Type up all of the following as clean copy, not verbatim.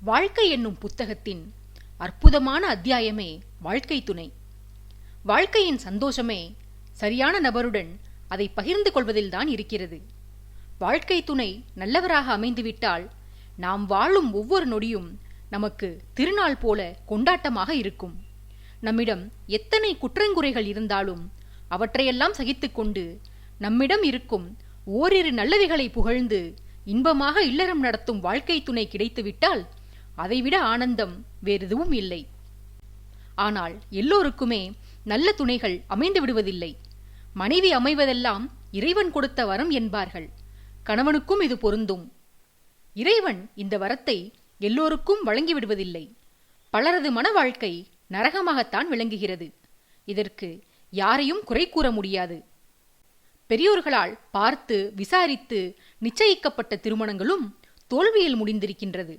வாழ்க்கை என்னும் புத்தகத்தின் அற்புதமான அத்தியாயமே வாழ்க்கை துணை. வாழ்க்கையின் சந்தோஷமே சரியான நபருடன் அதை பகிர்ந்து கொள்வதில்தான் இருக்கிறது. வாழ்க்கை துணை நல்லவராக அமைந்துவிட்டால் நாம் வாழும் ஒவ்வொரு நொடியும் நமக்கு திருநாள் போல கொண்டாட்டமாக இருக்கும். நம்மிடம் எத்தனை குற்றங்குறைகள் இருந்தாலும் அவற்றையெல்லாம் சகித்துக்கொண்டு நம்மிடம் இருக்கும் ஓரிரு நல்லவைகளை புகழ்ந்து இன்பமாக இல்லறம் நடத்தும் வாழ்க்கை துணை கிடைத்துவிட்டால் அதைவிட ஆனந்தம் வேறெதுவும் இல்லை. ஆனால் எல்லோருக்குமே நல்ல துணைகள் அமைந்து விடுவதில்லை. மனைவி அமைவதெல்லாம் இறைவன் கொடுத்த வரம் என்பார்கள். கணவனுக்கும் இது பொருந்தும். இறைவன் இந்த வரத்தை எல்லோருக்கும் வழங்கிவிடுவதில்லை. பலரது மன வாழ்க்கை நரகமாகத்தான் விளங்குகிறது. இதற்கு யாரையும் குறை கூற முடியாது. பெரியோர்களால் பார்த்து விசாரித்து நிச்சயிக்கப்பட்ட திருமணங்களும் தோல்வியில் முடிந்திருக்கின்றது.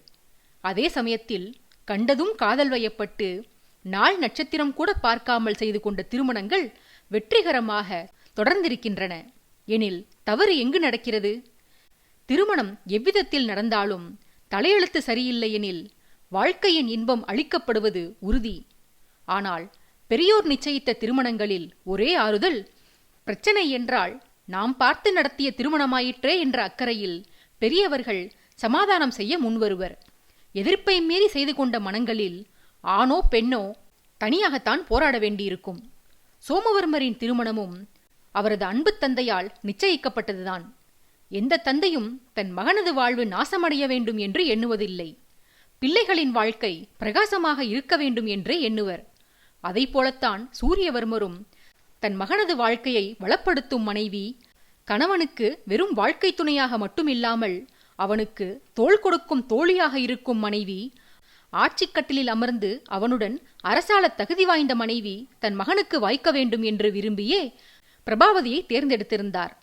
அதே சமயத்தில் கண்டதும் காதல் வயப்பட்டு நாள் நட்சத்திரம் கூட பார்க்காமல் செய்து கொண்ட திருமணங்கள் வெற்றிகரமாக தொடர்ந்திருக்கின்றன. எனில் தவறு எங்கு நடக்கிறது? திருமணம் எவ்விதத்தில் நடந்தாலும் தலையெழுத்து சரியில்லை எனில் வாழ்க்கையின் இன்பம் அளிக்கப்படுவது உறுதி. ஆனால் பெரியோர் நிச்சயித்த திருமணங்களில் ஒரே ஆறுதல், பிரச்சனை என்றால் நாம் பார்த்து நடத்திய திருமணமாயிற்றே என்ற அக்கறையில் பெரியவர்கள் சமாதானம் செய்ய முன்வருவர். எதிர்ப்பை மீறி செய்து கொண்ட மனங்களில் ஆணோ பெண்ணோ தனியாகத்தான் போராட வேண்டியிருக்கும். சோமவர்மரின் திருமணமும் அவரது அன்பு தந்தையால் நிச்சயிக்கப்பட்டதுதான். எந்த தந்தையும் தன் மகனது வாழ்வு நாசமடைய வேண்டும் என்று எண்ணுவதில்லை. பிள்ளைகளின் வாழ்க்கை பிரகாசமாக இருக்க வேண்டும் என்றே எண்ணுவர். அதை போலத்தான் சூரியவர்மரும் தன் மகனது வாழ்க்கையை வளப்படுத்தும் மனைவி, கணவனுக்கு வெறும் வாழ்க்கை துணையாக மட்டுமில்லாமல் அவனுக்கு தோள் கொடுக்கும் தோழியாக இருக்கும் மனைவி, ஆட்சிக்கட்டிலில் அமர்ந்து அவனுடன் அரசாள தகுதி வாய்ந்த மனைவி தன் மகனுக்கு வாய்க்க வேண்டும் என்று விரும்பியே பிரபாவதியை தேர்ந்தெடுத்திருந்தார்.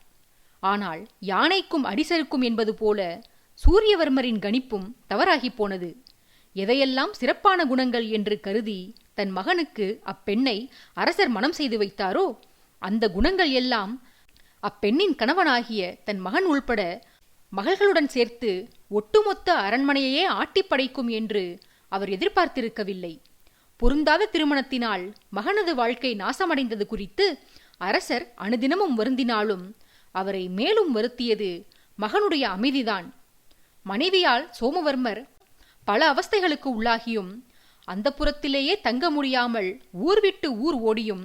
ஆனால் யானைக்கும் அடிசருக்கும் என்பது போல சூரியவர்மரின் கணிப்பும் தவறாகி போனது. எதையெல்லாம் சிறப்பான குணங்கள் என்று கருதி தன் மகனுக்கு அப்பெண்ணை அரசர் மனம் செய்து வைத்தாரோ அந்த குணங்கள் எல்லாம் அப்பெண்ணின் கணவனாகிய தன் மகன் உள்பட மகள்களுடன் சேர்த்து ஒட்டுமொத்த அரண்மனையையே ஆட்டி படைக்கும் என்று அவர் எதிர்பார்த்திருக்கவில்லை. பொருந்தாத திருமணத்தினால் மகனது வாழ்க்கை நாசமடைந்தது குறித்து அரசர் அனுதினமும் வருந்தினாலும் அவரை மேலும் வருத்தியது மகனுடைய அமைதிதான். மனைவியால் சோமவர்மர் பல அவஸ்தைகளுக்கு உள்ளாகியும் அந்த புறத்திலேயே தங்க முடியாமல் ஊர் விட்டு ஊர் ஓடியும்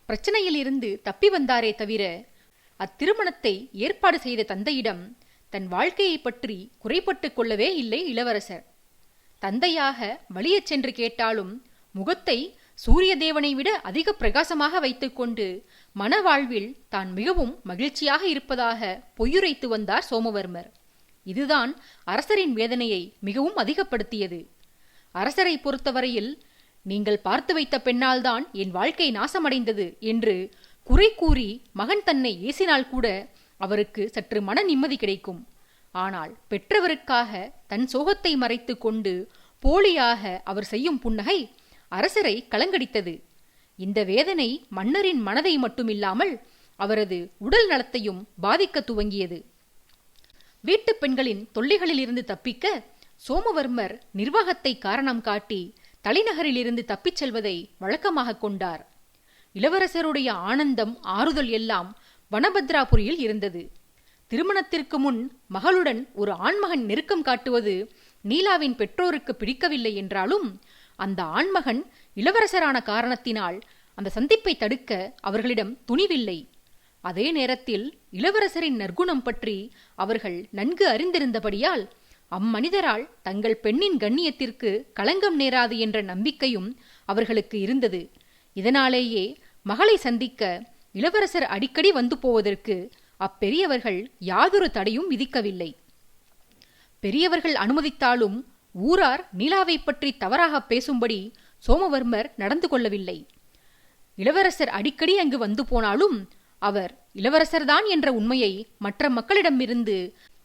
பிரச்சனையில் இருந்து தப்பி வந்தாரே தவிர அத்திருமணத்தை ஏற்பாடு செய்த தந்தையிடம் தன் வாழ்க்கையை பற்றி குறைபட்டு கொள்ளவே இல்லை இளவரசர். தந்தையாக வலியச் சென்று கேட்டாலும் முகத்தை சூரிய தேவனை விட அதிக பிரகாசமாக வைத்துக்கொண்டு மன வாழ்வில் தான் மிகவும் மகிழ்ச்சியாக இருப்பதாக பொய்யுரைத்து வந்தார் சோமவர்மர். இதுதான் அரசரின் வேதனையை மிகவும் அதிகப்படுத்தியது. அரசரை பொறுத்தவரையில் நீங்கள் பார்த்து வைத்த பெண்ணால்தான் என் வாழ்க்கை நாசமடைந்தது என்று குறை கூறி மகன் தன்னை ஏசினால் கூட அவருக்கு சற்று மன நிம்மதி கிடைக்கும். ஆனால் பெற்றவருக்காக தன் சோகத்தை மறைத்து கொண்டு போலியாக அவர் செய்யும் புன்னகை அரசரை கலங்கடித்தது. இந்த வேதனை மன்னரின் மனதை மட்டுமில்லாமல் அவரது உடல் நலத்தையும் பாதிக்க துவங்கியது. வீட்டு பெண்களின் தொல்லைகளிலிருந்து தப்பிக்க சோமவர்மர் நிர்வாகத்தை காரணம் காட்டி தலைநகரிலிருந்து தப்பிச் செல்வதை வழக்கமாக கொண்டார். இளவரசருடைய ஆனந்தம் ஆறுதல் எல்லாம் வனபத்ராபுரியில் இருந்தது. திருமணத்திற்கு முன் மகளுடன் ஒரு ஆண்மகன் நெருக்கம் காட்டுவது நீலாவின் பெற்றோருக்கு பிடிக்கவில்லை என்றாலும் அந்த ஆண்மகன் இளவரசரான காரணத்தினால் அந்த சந்திப்பை தடுக்க அவர்களிடம் துணிவில்லை. அதே நேரத்தில் இளவரசரின் நற்குணம் பற்றி அவர்கள் நன்கு அறிந்திருந்தபடியால் அம்மனிதரால் தங்கள் பெண்ணின் கண்ணியத்திற்கு களங்கம் நேராது என்ற நம்பிக்கையும் அவர்களுக்கு இருந்தது. இதனாலேயே மகளை சந்திக்க இளவரசர் அடிக்கடி வந்து போவதற்கு அப்பெரியவர்கள் யாதொரு தடையும் விதிக்கவில்லை. பெரியவர்கள் அனுமதித்தாலும் ஊரார் நீலாவை பற்றி தவறாக பேசும்படி சோமவர்மர் நடந்து கொள்ளவில்லை. இளவரசர் அடிக்கடி அங்கு வந்து போனாலும் அவர் இளவரசர்தான் என்ற உண்மையை மற்ற மக்களிடமிருந்து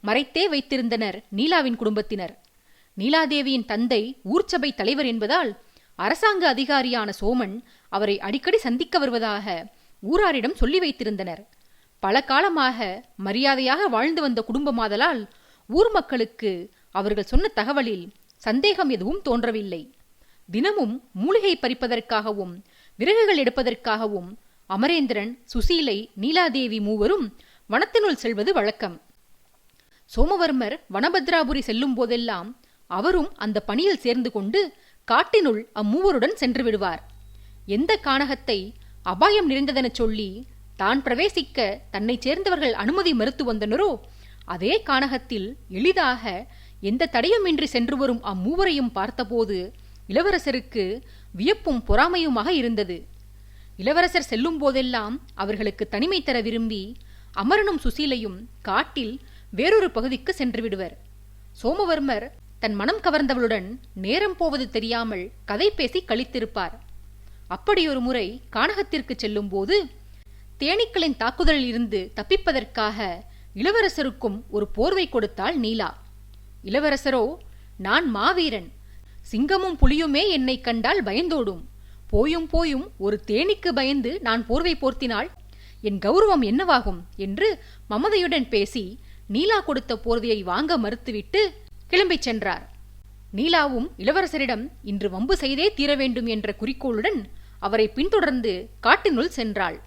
மறைத்தே வைத்திருந்தனர் நீலாவின் குடும்பத்தினர். நீலாதேவியின் தந்தை ஊர்ச்சபை தலைவர் என்பதால் அரசாங்க அதிகாரியான சோமன் அவரை அடிக்கடி சந்திக்க வருவதாக ஊராரிடம் சொல்லி வைத்திருந்தனர். பல காலமாக மரியாதையாக வாழ்ந்து வந்த குடும்பமாதலால் ஊர் மக்களுக்கு அவர்கள் சொன்ன தகவலில் சந்தேகம் எதுவும் தோன்றவில்லை. தினமும் மூலிகை பறிப்பதற்காகவும் விறகுகள் எடுப்பதற்காகவும் அமரேந்திரன், சுசீலை, நீலாதேவி மூவரும் வனத்தினுள் செல்வது வழக்கம். சோமவர்மர் வனபத்ராபுரி செல்லும் போதெல்லாம் அவரும் அந்த பணியில் சேர்ந்து கொண்டு காட்டினுள் அம்மூவருடன் சென்று விடுவார். எந்த கானகத்தை அபாயம் நிறைந்ததென சொல்லி தான் பிரவேசிக்க தன்னை சேர்ந்தவர்கள் அனுமதி மறுத்து வந்தனரோ அதே கானகத்தில் எளிதாக எந்த தடையுமின்றி சென்று வரும் அம்மூவரையும் பார்த்தபோது இளவரசருக்கு வியப்பும் பொறாமையுமாக இருந்தது. இளவரசர் செல்லும் போதெல்லாம் அவர்களுக்கு தனிமை தர விரும்பி அமரனும் சுசீலையும் காட்டில் வேறொரு பகுதிக்கு சென்று விடுவர். சோமவர்மர் தன் மனம் கவர்ந்தவளுடன் நேரம் போவது தெரியாமல் கதை பேசி கழித்திருப்பார். அப்படியொரு முறை கானகத்திற்கு செல்லும் போது தேனீக்களின் தாக்குதலில் இருந்து தப்பிப்பதற்காக இளவரசருக்கும் ஒரு போர்வை கொடுத்தாள் நீலா. இளவரசரோ, நான் மாவீரன், சிங்கமும் புலியுமே என்னை கண்டால் பயந்தோடும். போயும் போயும் ஒரு தேனீக்கு பயந்து நான் போர்வை போர்த்தினால் என் கௌரவம் என்னவாகும் என்று மமதையுடன் பேசி நீலா கொடுத்த போர்வையை வாங்க மறுத்துவிட்டு கிளம்பிச் சென்றார். நீலாவும் இளவரசரிடம் இன்று வம்பு செய்தே தீர வேண்டும் என்ற குறிக்கோளுடன் அவரை பின்தொடர்ந்து காட்டினுள் சென்றாள்.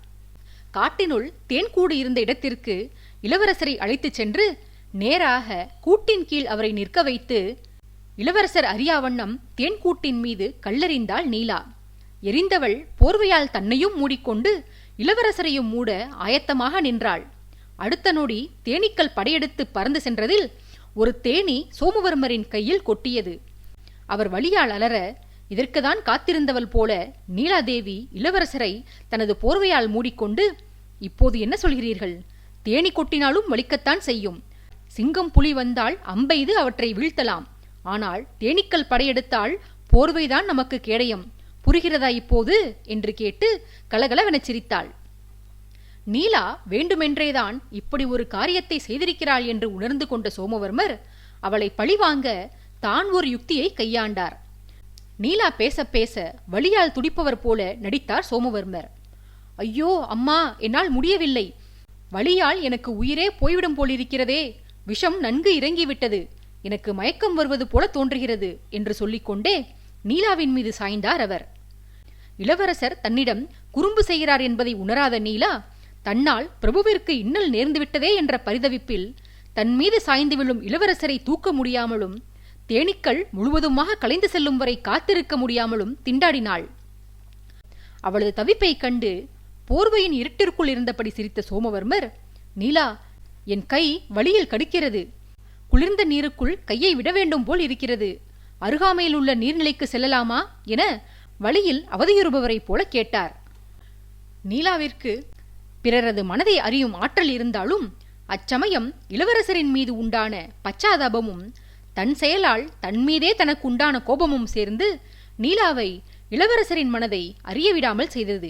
காட்டினுள் தேன்கூடு இருந்த இடத்திற்கு இளவரசரை அழைத்துச் சென்று நேராக கூட்டின் கீழ் அவரை நிற்க வைத்து இளவரசர் அறியாவண்ணம் தேன்கூட்டின் மீது கல்லெறிந்தாள் நீலா. எரிந்தவள் போர்வையால் தன்னையும் மூடிக்கொண்டு இளவரசரையும் மூட ஆயத்தமாக நின்றாள். அடுத்த நொடி தேனீக்கள் படையெடுத்து பறந்து சென்றதில் ஒரு தேனி சோமவர்மரின் கையில் கொட்டியது. அவர் வலியால் அலற, இதற்குதான் காத்திருந்தவள் போல நீலாதேவி இளவரசரை தனது போர்வையால் மூடிக்கொண்டு, இப்போது என்ன சொல்கிறீர்கள்? தேனி கொட்டினாலும் வலிக்கத்தான் செய்யும். சிங்கம் புலி வந்தால் அம்பெய்து அவற்றை வீழ்த்தலாம். ஆனால் தேனீக்கள் படையெடுத்தால் போர்வைதான் நமக்கு கேடயம். புரிகிறதா இப்போது என்று கேட்டு கலகலவெனச் சிரித்தாள். நீலா வேண்டுமென்றேதான் இப்படி ஒரு காரியத்தை செய்திருக்கிறாள் என்று உணர்ந்து கொண்ட சோமவர்மர் அவளை பழிவாங்க தான் ஒரு யுக்தியை கையாண்டார். நீலா பேச பேச வலியால் துடிப்பவர் போல நடித்தார் சோமவர்மர். ஐயோ அம்மா, என்னால் முடியவில்லை. வலியால் எனக்கு உயிரே போய்விடும் போலிருக்கிறதே. விஷம் நன்கு இறங்கிவிட்டது. எனக்கு மயக்கம் வருவது போல தோன்றுகிறது என்று சொல்லிக்கொண்டே நீலாவின் மீது சாய்ந்தார் அவர். இளவரசர் தன்னிடம் குறும்பு செய்கிறார் என்பதை உணராத நீலா தன்னால் பிரபுவிற்கு இன்னல் நேர்ந்துவிட்டதே என்ற பரிதவிப்பில் தன் மீது சாய்ந்து விழும் இளவரசரை தூக்க முடியாமலும் தேனீக்கள் முழுவதுமாக கலைந்து செல்லும் வரை காத்திருக்க முடியாமலும் திண்டாடினாள். அவளது தவிப்பை கண்டு போர்வையின் இருட்டிற்குள் இருந்தபடி சிரித்த சோமவர்மர், நீலா, என் கை வலியில் கடுக்கிறது. குளிர்ந்த நீருக்குள் கையை விட வேண்டும் போல் இருக்கிறது. அருகாமையில் உள்ள நீர்நிலைக்கு செல்லலாமா என வழியில் அவதியுறுபவரைப் போல கேட்டார். நீலாவிற்கு பிறரது மனதை அறியும் ஆற்றல் இருந்தாலும் அச்சமயம் இளவரசரின் மீது உண்டான பச்சாதாபமும் தன் செயலால் தன்மீதே தனக்கு உண்டான கோபமும் சேர்ந்து நீலாவை இளவரசரின் மனதை அறியவிடாமல் செய்தது.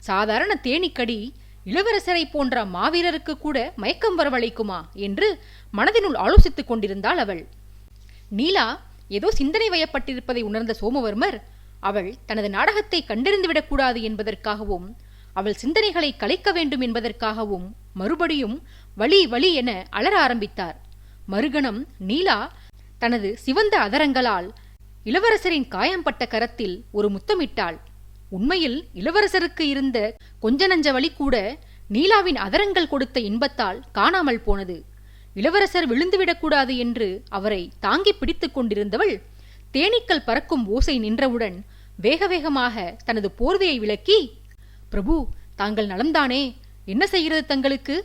சாதாரண தேனீக்கடி இளவரசரை போன்ற மாவீரருக்கு கூட மயக்கம் வரவழைக்குமா என்று மனதினுள் ஆலோசித்துக் கொண்டிருந்தாள் அவள். நீலா ஏதோ சிந்தனை வயப்பட்டிருப்பதை உணர்ந்த சோமவர்மர் அவள் தனது நாடகத்தை கண்டறிந்துவிடக்கூடாது என்பதற்காகவும் அவள் சிந்தனைகளை கலைக்க வேண்டும் என்பதற்காகவும் மறுபடியும் வலி வலி என அலற ஆரம்பித்தார். மறுகணம் நீலா தனது சிவந்த அதரங்களால் இளவரசரின் காயம்பட்ட கரத்தில் ஒரு முத்தமிட்டாள். உண்மையில் இளவரசருக்கு இருந்த கொஞ்ச நஞ்ச வலி கூட நீலாவின் அதரங்கள் கொடுத்த இன்பத்தால் காணாமல் போனது. இளவரசர் விழுந்துவிடக்கூடாது என்று அவரை தாங்கி பிடித்துக் கொண்டிருந்தவள் தேனீக்கள் பறக்கும் ஓசை நின்றவுடன் வேக வேகமாக தனது போர்வையை விலக்கி, பிரபு, தாங்கள் நலம்தானே? என்ன செய்கிறது தங்களுக்கு?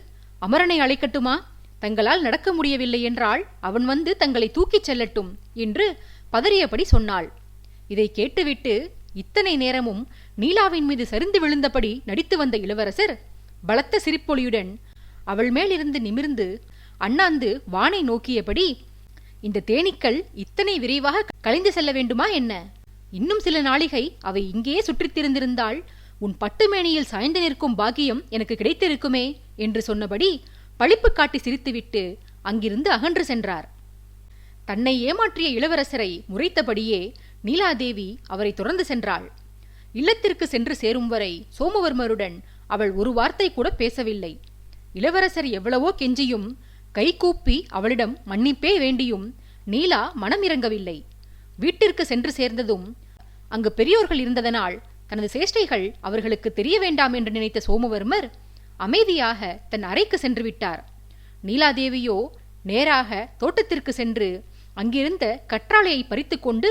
அமரனை அழைக்கட்டுமா? தங்களால் நடக்க முடியவில்லை என்றால் அவன் வந்து தங்களை தூக்கிச் செல்லட்டும் என்று பதறியபடி சொன்னாள். இதை கேட்டுவிட்டு இத்தனை நேரமும் நீலாவின் மீது சரிந்து விழுந்தபடி நடித்து வந்த இளவரசர் பலத்த சிரிப்பொலியுடன் அவள் மேலிருந்து நிமிர்ந்து அண்ணாந்து வானை நோக்கியபடி, இந்த தேனீக்கள் இத்தனை விரைவாக கலைந்து செல்ல வேண்டுமா என்ன? இன்னும் சில நாளிகை அவை இங்கேயே சுற்றித் திரிந்திருந்தால் உன் பட்டுமேனியில் சாய்ந்து நிற்கும் பாக்கியம் எனக்கு கிடைத்திருக்குமே என்று சொன்னபடி பழிப்பு காட்டி சிரித்துவிட்டு அங்கிருந்து அகன்று சென்றார். தன்னை ஏமாற்றிய இளவரசரை முறைத்தபடியே நீலாதேவி அவரை தொடர்ந்து சென்றாள். இல்லத்திற்கு சென்று சேரும் வரை சோமவர்மருடன் அவள் ஒரு வார்த்தை கூட பேசவில்லை. இளவரசர் எவ்வளவோ கெஞ்சியும் கைகூப்பி அவளிடம் மன்னிப்பே வேண்டியும் நீலா மனம் இறங்கவில்லை. வீட்டிற்கு சென்று சேர்ந்ததும் அங்கு பெரியோர்கள் இருந்ததனால் தனது சேஷ்டைகள் அவர்களுக்கு தெரிய வேண்டாம் என்று நினைத்த சோமவர்மர் அமைதியாக தன் அறைக்கு சென்று விட்டார். நீலாதேவியோ நேராக தோட்டத்திற்கு சென்று அங்கிருந்த கற்றாழையை பறித்து கொண்டு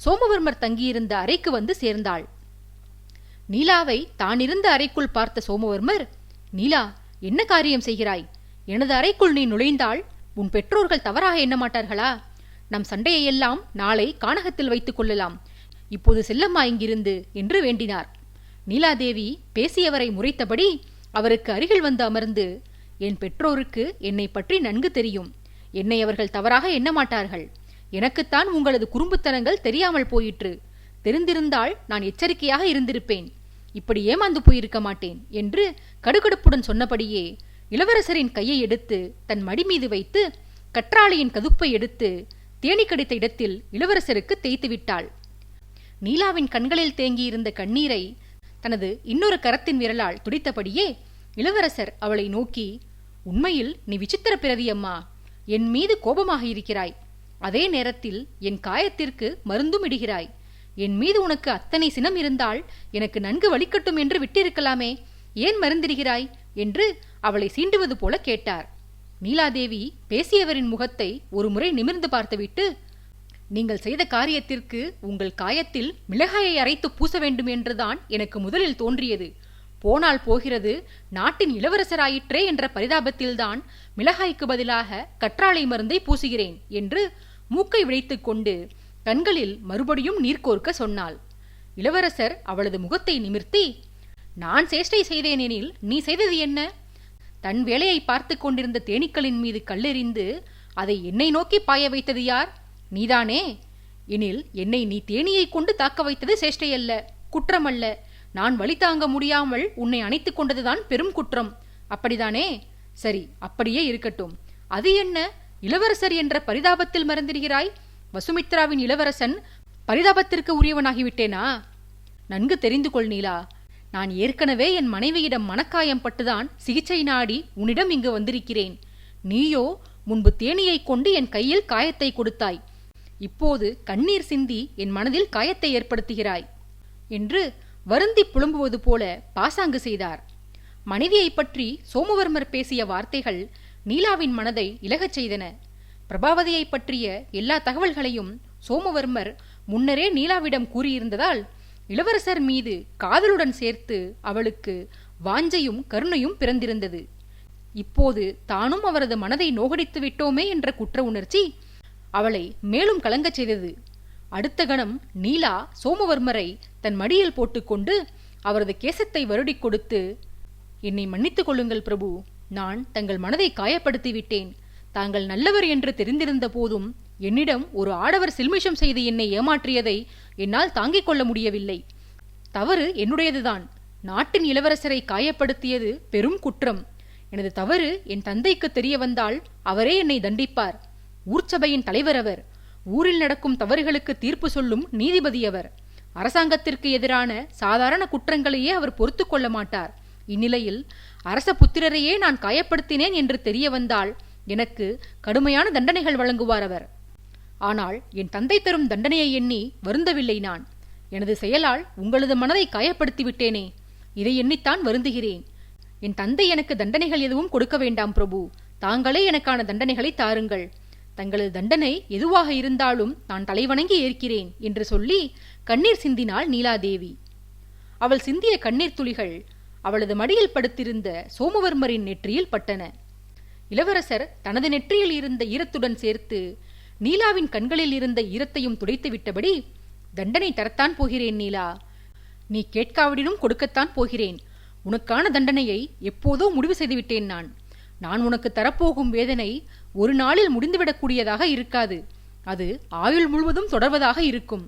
சோமவர்மர் தங்கியிருந்த அறைக்கு வந்து சேர்ந்தாள். நீலாவை தான் இருந்த அறைக்குள் பார்த்த சோமவர்மர், நீலா, என்ன காரியம் செய்கிறாய்? எனது அறைக்குள் நீ நுழைந்தால் உன் பெற்றோர்கள் தவறாக எண்ண மாட்டார்களா? நம் சண்டையெல்லாம் நாளை கானகத்தில் வைத்துக் கொள்ளலாம். இப்போது செல்லம்மா இங்கிருந்து என்று வேண்டினார். நீலாதேவி பேசியவரை முறைத்தபடி அவருக்கு அருகில் வந்து அமர்ந்து, என் பெற்றோருக்கு என்னை பற்றி நன்கு தெரியும். என்னை அவர்கள் தவறாக எண்ண மாட்டார்கள். எனக்குத்தான் உங்களது குறும்புத்தனங்கள் தெரியாமல் போயிற்று. தெரிந்திருந்தால் நான் எச்சரிக்கையாக இருந்திருப்பேன். இப்படி ஏமாந்து போயிருக்க மாட்டேன் என்று கடுகடுப்புடன் சொன்னபடியே இளவரசரின் கையை எடுத்து தன் மடி மீது வைத்து கற்றாழையின் கதுப்பை எடுத்து தேனி கடித்த இடத்தில் இளவரசருக்கு தேய்த்து விட்டாள். நீலாவின் கண்களில் தேங்கியிருந்த கண்ணீரை தனது இன்னொரு கரத்தின் விரலால் துடித்தபடியே இளவரசர் அவளை நோக்கி, உண்மையில் நீ விசித்திர பிறவி அம்மா. என் மீது கோபமாக இருக்கிறாய். அதே நேரத்தில் என் காயத்திற்கு மருந்தும் இடுகிறாய். என் மீது உனக்கு அத்தனை சினம் இருந்தால் எனக்கு நன்கு வலிக்கட்டும் என்று விட்டிருக்கலாமே. ஏன் மருந்திடுகிறாய் என்று அவளை சீண்டுவது போல கேட்டார். நீலாதேவி பேசியவரின் முகத்தை ஒரு முறை நிமிர்ந்து பார்த்துவிட்டு, நீங்கள் செய்த காரியத்திற்கு உங்கள் காயத்தில் மிளகாயை அரைத்து பூச வேண்டும் என்றுதான் எனக்கு முதலில் தோன்றியது. போனால் போகிறது, நாட்டின் இளவரசராயிற்றே என்ற பரிதாபத்தில்தான் மிளகாய்க்கு பதிலாக கற்றாழை மருந்தை பூசுகிறேன் என்று மூக்கை விழைத்துக் கொண்டு கண்களில் மறுபடியும் நீர்கோர்க்க சொன்னாள். இளவரசர் அவளது முகத்தை நிமிர்த்தி, நான் சேஷ்டை செய்தேனெனில் நீ செய்தது என்ன? தன் வேலையை பார்த்து கொண்டிருந்த தேனீக்களின் மீது கல்லெறிந்து அதை என்னை நோக்கி பாய வைத்தது யார்? நீதானே. எனில் என்னை நீ தேனியை கொண்டு தாக்க வைத்தது சேஷ்டையல்ல, குற்றமல்ல. நான் வலி தாங்க முடியாமல் உன்னை அணைத்துக் கொண்டதுதான் பெரும் குற்றம். அப்படிதானே? சரி, அப்படியே இருக்கட்டும். அது என்ன, இளவரசர் என்ற பரிதாபத்தில் மறந்திருக்கிறாய்? வசுமித்ராவின் இளவரசன் பரிதாபத்திற்கு உரியவனாகிவிட்டேனா? நன்கு தெரிந்து கொள் நீலா, நான் ஏற்கனவே என் மனைவியிடம் மனக்காயம் பட்டுதான் சிகிச்சை நாடி உன்னிடம் இங்கு வந்திருக்கிறேன். நீயோ முன்பு தேனியை கொண்டு என் கையில் காயத்தை கொடுத்தாய். இப்போது கண்ணீர் சிந்தி என் மனதில் காயத்தை ஏற்படுத்துகிறாய் என்று வருந்தி புலம்புவது போல பாசாங்கு செய்தார். மனைவியை பற்றி சோமவர்மர் பேசிய வார்த்தைகள் நீலாவின் மனதை இலகச் செய்தன. பிரபாவதியை பற்றிய எல்லா தகவல்களையும் சோமவர்மர் முன்னரே நீலாவிடம் கூறியிருந்ததால் இளவரசர் மீது காதலுடன் சேர்த்து அவளுக்கு வாஞ்சையும் கருணையும் பிறந்திருந்தது. இப்போது தானும் அவரது மனதை நோகடித்து விட்டோமே என்ற குற்ற உணர்ச்சி அவளை மேலும் கலங்கச் செய்தது. அடுத்த கணம் நீலா சோமவர்மரை தன் மடியில் போட்டுக்கொண்டு அவரது கேசத்தை வருடிக் கொடுத்து, என்னை மன்னித்துக் கொள்ளுங்கள் பிரபு. நான் தங்கள் மனதை காயப்படுத்தி விட்டேன். தாங்கள் நல்லவர் என்று தெரிந்திருந்த போதும் என்னிடம் ஒரு ஆடவர் சில்மிஷம் செய்து என்னை ஏமாற்றியதை என்னால் தாங்கிக் கொள்ள முடியவில்லை. தவறு என்னுடையதுதான். நாட்டின் இளவரசரை காயப்படுத்தியது பெரும் குற்றம். எனது தவறு என் தந்தைக்கு தெரிய வந்தால் அவரே என்னை தண்டிப்பார். ஊர்ச்சபையின் தலைவர் அவர். ஊரில் நடக்கும் தவறுகளுக்கு தீர்ப்பு சொல்லும் நீதிபதி அவர். அரசாங்கத்திற்கு எதிரான சாதாரண குற்றங்களையே அவர் பொறுத்து கொள்ள மாட்டார். இந்நிலையில் அரச புத்திரரையே நான் காயப்படுத்தினேன் என்று தெரிய வந்தால் எனக்கு கடுமையான தண்டனைகள் வழங்குவார் அவர். ஆனால் என் தந்தை தரும் தண்டனையை எண்ணி வருந்தவில்லை நான். எனது செயலால் உங்களது மனதை காயப்படுத்தி விட்டேனே, இதை எண்ணித்தான் வருந்துகிறேன். என் தந்தை எனக்கு தண்டனைகள் எதுவும் கொடுக்க வேண்டாம் பிரபு. தாங்களே எனக்கான தண்டனைகளை தாருங்கள். தங்களது தண்டனை எதுவாக இருந்தாலும் நான் தலைவணங்கி ஏற்கிறேன் என்று சொல்லி கண்ணீர் சிந்தினாள் நீலாதேவி. அவள் சிந்திய கண்ணீர் துளிகள் அவளது மடியில் படுத்திருந்த சோமவர்மரின் நெற்றியில் பட்டன. இளவரசர் தனது நெற்றியில் இருந்த ஈரத்துடன் சேர்த்து நீலாவின் கண்களில் இருந்த ஈரத்தையும் துடைத்து விட்டபடி, தண்டனை தரத்தான் போகிறேன் நீலா. நீ கேட்காவிடனும் கொடுக்கத்தான் போகிறேன். உனக்கான தண்டனையை எப்போதோ முடிவு செய்துவிட்டேன் நான். நான் உனக்கு தரப்போகும் வேதனை ஒரு நாளில் முடிந்துவிடக்கூடியதாக இருக்காது. அது ஆயுள் முழுவதும் தொடர்வதாக இருக்கும்.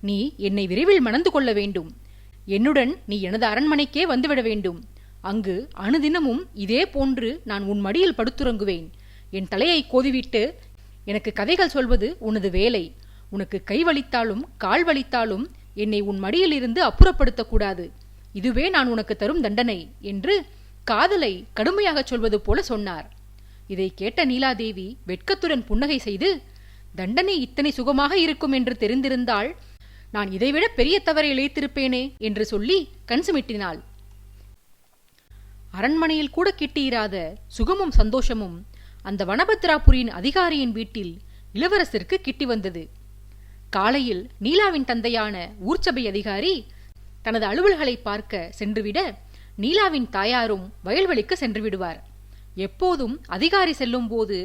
நீ என்னை விரைவில் மணந்து கொள்ள வேண்டும். என்னுடன் நீ எனது அரண்மனைக்கே வந்துவிட வேண்டும். அங்கு அனுதினமும் இதே போன்று நான் உன் மடியில் படுத்துறங்குவேன். என் தலையை கோதிவிட்டு எனக்கு கதைகள் சொல்வது உனது வேலை. உனக்கு கை வலித்தாலும் கால் வலித்தாலும் என்னை உன் மடியில் இருந்து அப்புறப்படுத்தக்கூடாது. இதுவே நான் உனக்கு தரும் தண்டனை என்று காதலை கடுமையாக சொல்வது போல சொன்னார். இதை கேட்ட நீலாதேவி வெட்கத்துடன் புன்னகை செய்து, தண்டனை இத்தனை சுகமாக இருக்கும் என்று தெரிந்திருந்தால் நான் இதைவிட பெரிய தவறை இழைத்திருப்பேனே என்று சொல்லி கண் சிமிட்டினாள். அரண்மனையில் கூட கிட்டியிராத சுகமும் சந்தோஷமும் அந்த வனபத்ராபுரியின் அதிகாரியின் வீட்டில் இளவரசருக்கு கிட்டி வந்தது. காலையில் நீலாவின் தந்தையான ஊர்ச்சபை அதிகாரி தனது அலுவல்களை பார்க்க சென்றுவிட நீலாவின் தாயாரும் வயல்வெளிக்கு சென்று விடுவார். எப்போதும் அதிகாரி செல்லும் போது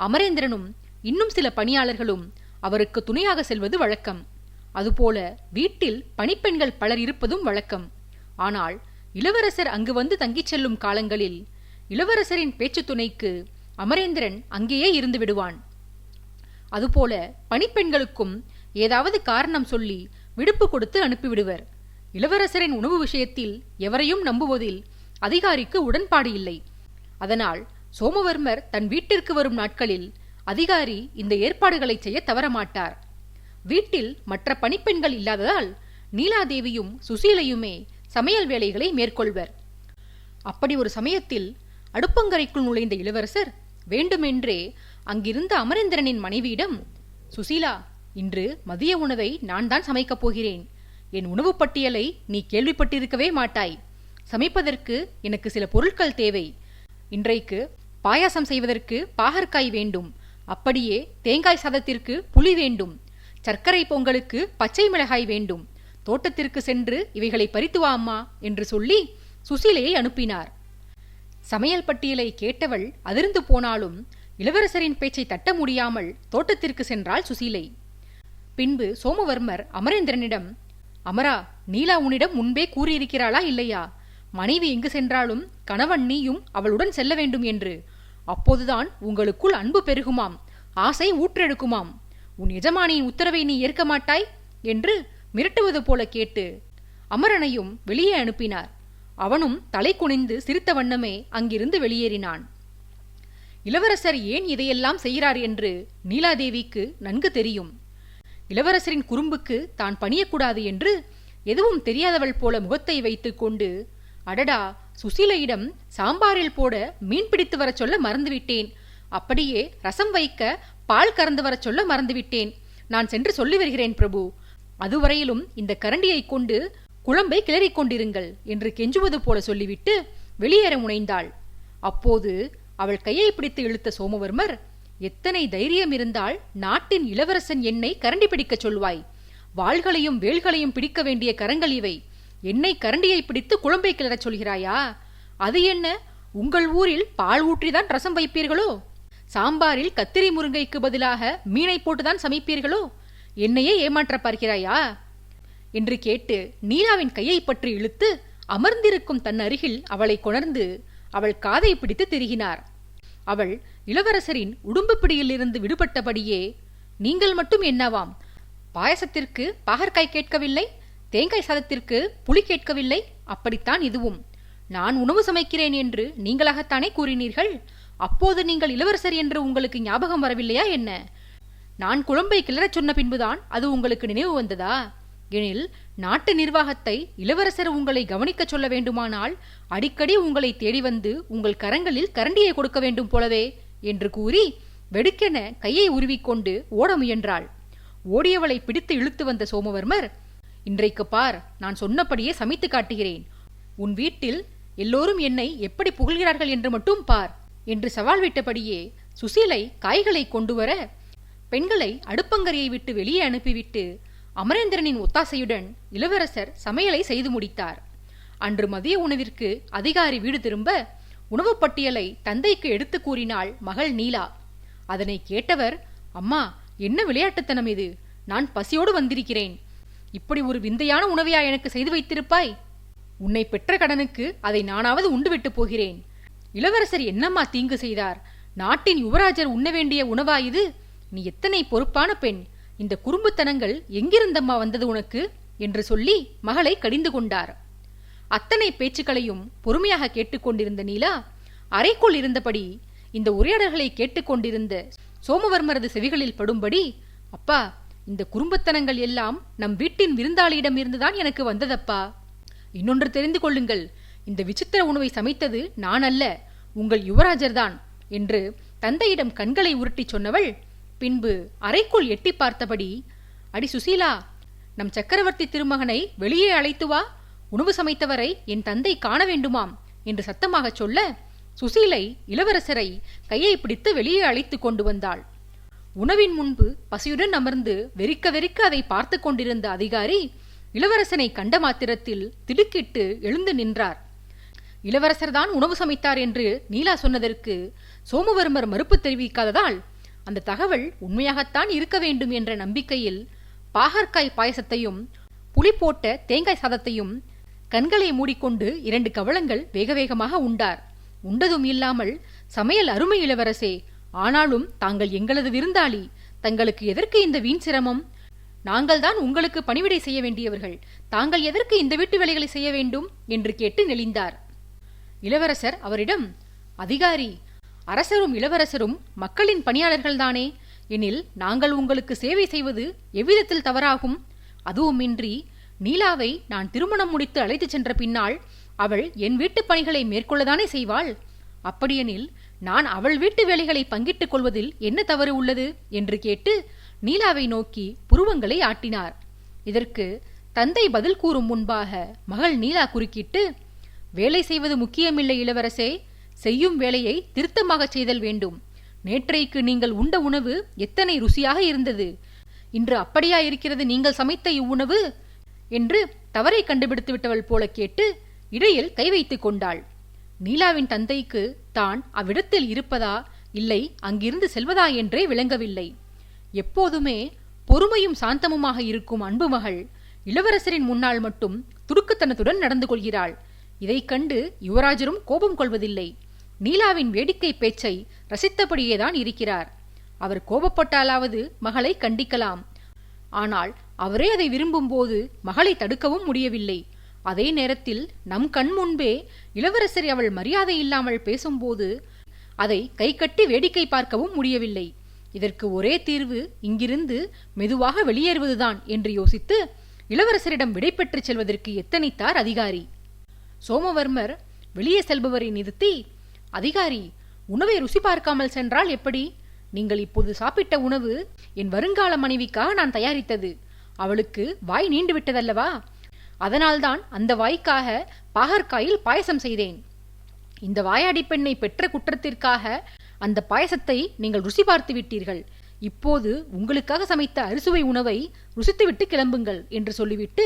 அமரேந்திரனும் இன்னும் சில பணியாளர்களும் அவருக்கு துணையாக செல்வது வழக்கம். அதுபோல வீட்டில் பணிப்பெண்கள் பலர் இருப்பதும் வழக்கம். ஆனால் இளவரசர் அங்கு வந்து தங்கிச் செல்லும் காலங்களில் இளவரசரின் பேச்சு துணைக்கு அமரேந்திரன் அங்கேயே இருந்து விடுவான். அதுபோல பணிப்பெண்களுக்கும் ஏதாவது காரணம் சொல்லி விடுப்பு கொடுத்து அனுப்பிவிடுவர். இளவரசரின் உணவு விஷயத்தில் எவரையும் நம்புவதில் அதிகாரிக்கு உடன்பாடு இல்லை. அதனால் சோமவர்மர் தன் வீட்டிற்கு வரும் நாட்களில் அதிகாரி இந்த ஏற்பாடுகளை செய்ய தவறமாட்டார். வீட்டில் மற்ற பணிப்பெண்கள் இல்லாததால் நீலாதேவியும் சுசீலையுமே சமையல் வேலைகளை மேற்கொள்வர். அப்படி ஒரு சமயத்தில் அடுப்பங்கரைக்குள் நுழைந்த இளவரசர் வேண்டுமென்றே அங்கிருந்த அமரேந்திரனின் மனைவியிடம், சுசீலா, இன்று மதிய உணவை நான் தான் சமைக்கப் போகிறேன். என் உணவு பட்டியலை நீ கேள்விப்பட்டிருக்கவே மாட்டாய். சமைப்பதற்கு எனக்கு சில பொருட்கள் தேவை. இன்றைக்கு பாயாசம் செய்வதற்கு பாகற்காய் வேண்டும். அப்படியே தேங்காய் சாதத்திற்கு புளி வேண்டும். சர்க்கரை பொங்கலுக்கு பச்சை மிளகாய் வேண்டும். தோட்டத்திற்கு சென்று இவைகளை பறித்து வா அம்மா என்று சொல்லி சுசீலையை அனுப்பினார். சமையல் பட்டியலை கேட்டவள் அதிர்ந்து போனாலும் இளவரசரின் பேச்சை தட்ட முடியாமல் தோட்டத்திற்கு சென்றாள் சுசீலை. பின்பு சோமவர்மர் அமரேந்திரனிடம், அமரா, நீலா உன்னிடம் முன்பே கூறியிருக்கிறாளா இல்லையா? மனைவி எங்கு சென்றாலும் கணவன் நீயும் அவளுடன் செல்ல வேண்டும் என்று. அப்போதுதான் உங்களுக்குள் அன்பு பெருகுமாம், ஆசை ஊற்றெடுக்குமாம். உன் எஜமானியின் உத்தரவை நீ ஏற்க மாட்டாய் என்று மிரட்டுவது போல கேட்டு அமரனையும் வெளியே அனுப்பினார். அவனும் தலை குனிந்து சிரித்த வண்ணமே அங்கிருந்து வெளியேறினான். இளவரசர் ஏன் இதையெல்லாம் செய்கிறார் என்று நீலாதேவிக்கு நன்கு தெரியும். இளவரசரின் குறும்புக்கு தான் பணியக்கூடாது என்று எதுவும் தெரியாதவள் போல முகத்தை வைத்துக் கொண்டு, அடடா, சுசீலையிடம் சாம்பாரில் போட மீன் பிடித்து வர சொல்ல மறந்துவிட்டேன். அப்படியே ரசம் வைக்க பால் கறந்து வர சொல்ல மறந்துவிட்டேன். நான் சென்று சொல்லி வருகிறேன் பிரபு. அதுவரையிலும் இந்த கரண்டியை கொண்டு குழம்பை கிளறிக் கொண்டிருங்கள் என்று கெஞ்சுவது போல சொல்லிவிட்டு வெளியேற முனைந்தாள். அப்போது அவள் கையை பிடித்து இழுத்த சோமவர்மர், எத்தனை தைரியம் இருந்தால் நாட்டின் இளவரசன் என்னை கரண்டி பிடிக்கச் சொல்வாய்? வாள்களையும் வேல்களையும் பிடிக்க வேண்டிய கரங்கள் இவை. என்னை கரண்டியை பிடித்து குழம்பை கிளறச் சொல்கிறாயா? அது என்ன, உங்கள் ஊரில் பால் ஊற்றிதான் ரசம் வைப்பீர்களோ? சாம்பாரில் கத்திரி முருங்கைக்கு பதிலாக மீனை போட்டுதான் சமைப்பீர்களோ? என்னையே ஏமாற்ற பார்க்கிறாயா என்று கேட்டு நீலாவின் கையை பற்றி இழுத்து அமர்ந்திருக்கும் தன் அருகில் அவளை கொணர்ந்து அவள் காதை பிடித்து திருகினார். அவள் இளவரசரின் உடும்பு பிடியிலிருந்து விடுபட்டபடியே, நீங்கள் மட்டும் என்னவாம், பாயசத்திற்கு பாகற்காய் கேட்கவில்லை, தேங்காய் சாதத்திற்கு புளி கேட்கவில்லை, அப்படித்தான் இதுவும். நான் உணவு சமைக்கிறேன் என்று நீங்களாகத்தானே கூறினீர்கள். அப்போது நீங்கள் இளவரசர் என்று உங்களுக்கு ஞாபகம் வரவில்லையா என்ன? நான் குழம்பை கிளறச் சொன்ன பின்புதான் அது உங்களுக்கு நினைவு வந்ததா? எனில் நாட்டு நிர்வாகத்தை இளவரசர் உங்களை கவனிக்க சொல்ல வேண்டுமானால் அடிக்கடி உங்களை தேடி வந்து உங்கள் கரங்களில் கரண்டியை கொடுக்க வேண்டும் போலவே என்று கூறி வெடுக்கென கையை உருவிக்கொண்டு ஓட முயன்றாள். ஓடியவளை பிடித்து இழுத்து வந்த சோமவர்மர், இன்றைக்கு பார், நான் சொன்னபடியே சமைத்து காட்டுகிறேன். உன் வீட்டில் எல்லோரும் என்னை எப்படி புகழ்கிறார்கள் என்று மட்டும் பார் என்று சவால் விட்டபடியே சுசீலை காய்களை கொண்டு வர பெண்களை அடுப்பங்கரையை விட்டு வெளியே அனுப்பிவிட்டு அமரேந்திரனின் ஒத்தாசையுடன் இளவரசர் சமையலை செய்து முடித்தார். அன்று மதிய உணவிற்கு அதிகாரி வீடு திரும்ப உணவு பட்டியலை தந்தைக்கு எடுத்து கூறினாள் மகள் நீலா. அதனை கேட்டவர், அம்மா, என்ன விளையாட்டுத்தனம் இது? நான் பசியோடு வந்திருக்கிறேன். இப்படி ஒரு விந்தையான உணவையா எனக்கு செய்து வைத்திருப்பாய்? உன்னை பெற்ற கடனுக்கு அதை நானாவது உண்டு விட்டு போகிறேன். இளவரசர் என்னம்மா தீங்கு செய்தார்? நாட்டின் யுவராஜர் உண்ண வேண்டிய உணவா இது? நீ எத்தனை பொறுப்பான பெண்! இந்த குறும்புத்தனங்கள் எங்கிருந்தம்மா வந்தது உனக்கு என்று சொல்லி மகளை கடிந்து கொண்டார். அத்தனை பேச்சுக்களையும் பொறுமையாக கேட்டுக்கொண்டிருந்த நீலா அறைக்குள் இருந்தபடி இந்த உரையாடல்களை கேட்டுக்கொண்டிருந்த சோமவர்மரது செவிகளில் படும்படி, அப்பா, இந்த குறும்புத்தனங்கள் எல்லாம் நம் வீட்டின் விருந்தாளியிடம் இருந்துதான் எனக்கு வந்ததப்பா. இன்னொன்று தெரிந்து கொள்ளுங்கள், இந்த விசித்திர உணவை சமைத்தது நான் அல்ல, உங்கள் யுவராஜர்தான் என்று தந்தையிடம் கண்களை உருட்டி சொன்னவள் பின்பு அறைக்குள் எட்டி பார்த்தபடி, அடி சுசீலா, நம் சக்கரவர்த்தி திருமகனை வெளியே அழைத்து வா, உணவு சமைத்தவரை என் தந்தை காண வேண்டுமாம் என்று சத்தமாக சொல்ல, சுசீலை இளவரசரை கையை பிடித்து வெளியே அழைத்து கொண்டு வந்தாள். உணவின் முன்பு பசியுடன் அமர்ந்து வெறிக்க வெறிக்க அதை பார்த்து கொண்டிருந்த அதிகாரி இளவரசனை கண்ட மாத்திரத்தில் திடுக்கிட்டு எழுந்து நின்றார். இளவரசர்தான் உணவு சமைத்தார் என்று நீலா சொன்னதற்கு சோமவர்மர் மறுப்பு தெரிவிக்காததால் அந்த தகவல் உண்மையாகத்தான் இருக்க வேண்டும் என்ற நம்பிக்கையில் பாகற்காய் பாயசத்தையும் புளி போட்ட தேங்காய் சாதத்தையும் கண்களை மூடிக்கொண்டு 2 கவளங்கள் வேக வேகமாக உண்டார். உண்டதும் இல்லாமல், சமையல் அருமை இளவரசே, ஆனாலும் தாங்கள் எங்களது விருந்தாளி, தங்களுக்கு எதற்கு இந்த வீண் சிரமம்? நாங்கள்தான் உங்களுக்கு பணிவிடை செய்ய வேண்டியவர்கள், தாங்கள் எதற்கு இந்த வீட்டு வேலைகளை செய்ய வேண்டும் என்று கேட்டு நெளிந்தார். இளவரசர் அவரிடம், அதிகாரி, அரசரும் இளவரசரும் மக்களின் பணியாளர்கள்தானே, எனில் நாங்கள் உங்களுக்கு சேவை செய்வது எவ்விதத்தில் தவறாகும்? அதுவுமின்றி நீலாவை நான் திருமணம் முடித்து அழைத்துச் சென்ற பின்னால் அவள் என் வீட்டுப் பணிகளை மேற்கொள்ளதானே செய்வாள். அப்படியெனில் நான் அவள் வீட்டு வேலைகளை பங்கிட்டுக் கொள்வதில் என்ன தவறு உள்ளது என்று கேட்டு நீலாவை நோக்கி புருவங்களை ஆட்டினார். இதற்கு தந்தை பதில் கூறும் முன்பாக மகள் நீலா குறுக்கிட்டு, வேலை செய்வது முக்கியமில்லை இளவரசே, செய்யும் வேலையை திருத்தமாகச் செய்தல் வேண்டும். நேற்றைக்கு நீங்கள் உண்ட உணவு எத்தனை ருசியாக இருந்தது, இன்று அப்படியா இருக்கிறது நீங்கள் சமைத்த இவ்வுணவு என்று தவறை கண்டுபிடித்து விட்டவள் போல கேட்டு இடையில் கை வைத்துக் கொண்டாள். நீலாவின் தந்தைக்கு தான் அவ்விடத்தில் இருப்பதா இல்லை அங்கிருந்து செல்வதா என்றே விளங்கவில்லை. எப்போதுமே பொறுமையும் சாந்தமுமாக இருக்கும் அன்பு மகள் இளவரசரின் முன்னால் மட்டும் துடுக்குத்தனத்துடன் நடந்து கொள்கிறாள். இதைக் கண்டு யுவராஜரும் கோபம் கொள்வதில்லை. நீலாவின் வேடிக்கை பேச்சை ரசித்தபடியேதான் இருக்கிறார். அவர் கோபப்பட்டாலாவது மகளை கண்டிக்கலாம். ஆனால் அவரே அதை விரும்பும்போது மகளை தடுக்கவும் முடியவில்லை. அதே நேரத்தில் நம் கண் முன்பே இளவரசரை அவள் மரியாதை இல்லாமல் பேசும்போது அதை கை கட்டி வேடிக்கை பார்க்கவும் முடியவில்லை. இதற்கு ஒரே தீர்வு இங்கிருந்து மெதுவாக வெளியேறுவதுதான் என்று யோசித்து இளவரசரிடம் விடை பெற்றுச் செல்வதற்கு எத்தனித்தார் அதிகாரி. சோமவர்மர் வெளியே செல்பவரை நிறுத்தி, அதிகாரி, உணவை ருசி பார்க்காமல் சென்றால் எப்படி? நீங்கள் இப்போது சாப்பிட்ட உணவு என் வருங்கால மனைவிக்காக நான் தயாரித்தது. அவளுக்கு வாய் நீண்டு விட்டதல்லவா, அதனால்தான் அந்த வாய்க்காக பாகற்காயில் பாயசம் செய்தேன். இந்த வாயாடி பெண்ணை பெற்ற குற்றத்திற்காக அந்த பாயசத்தை நீங்கள் ருசி பார்த்து விட்டீர்கள். இப்போது உங்களுக்காக சமைத்த அறுசுவை உணவை ருசித்துவிட்டு கிளம்புங்கள் என்று சொல்லிவிட்டு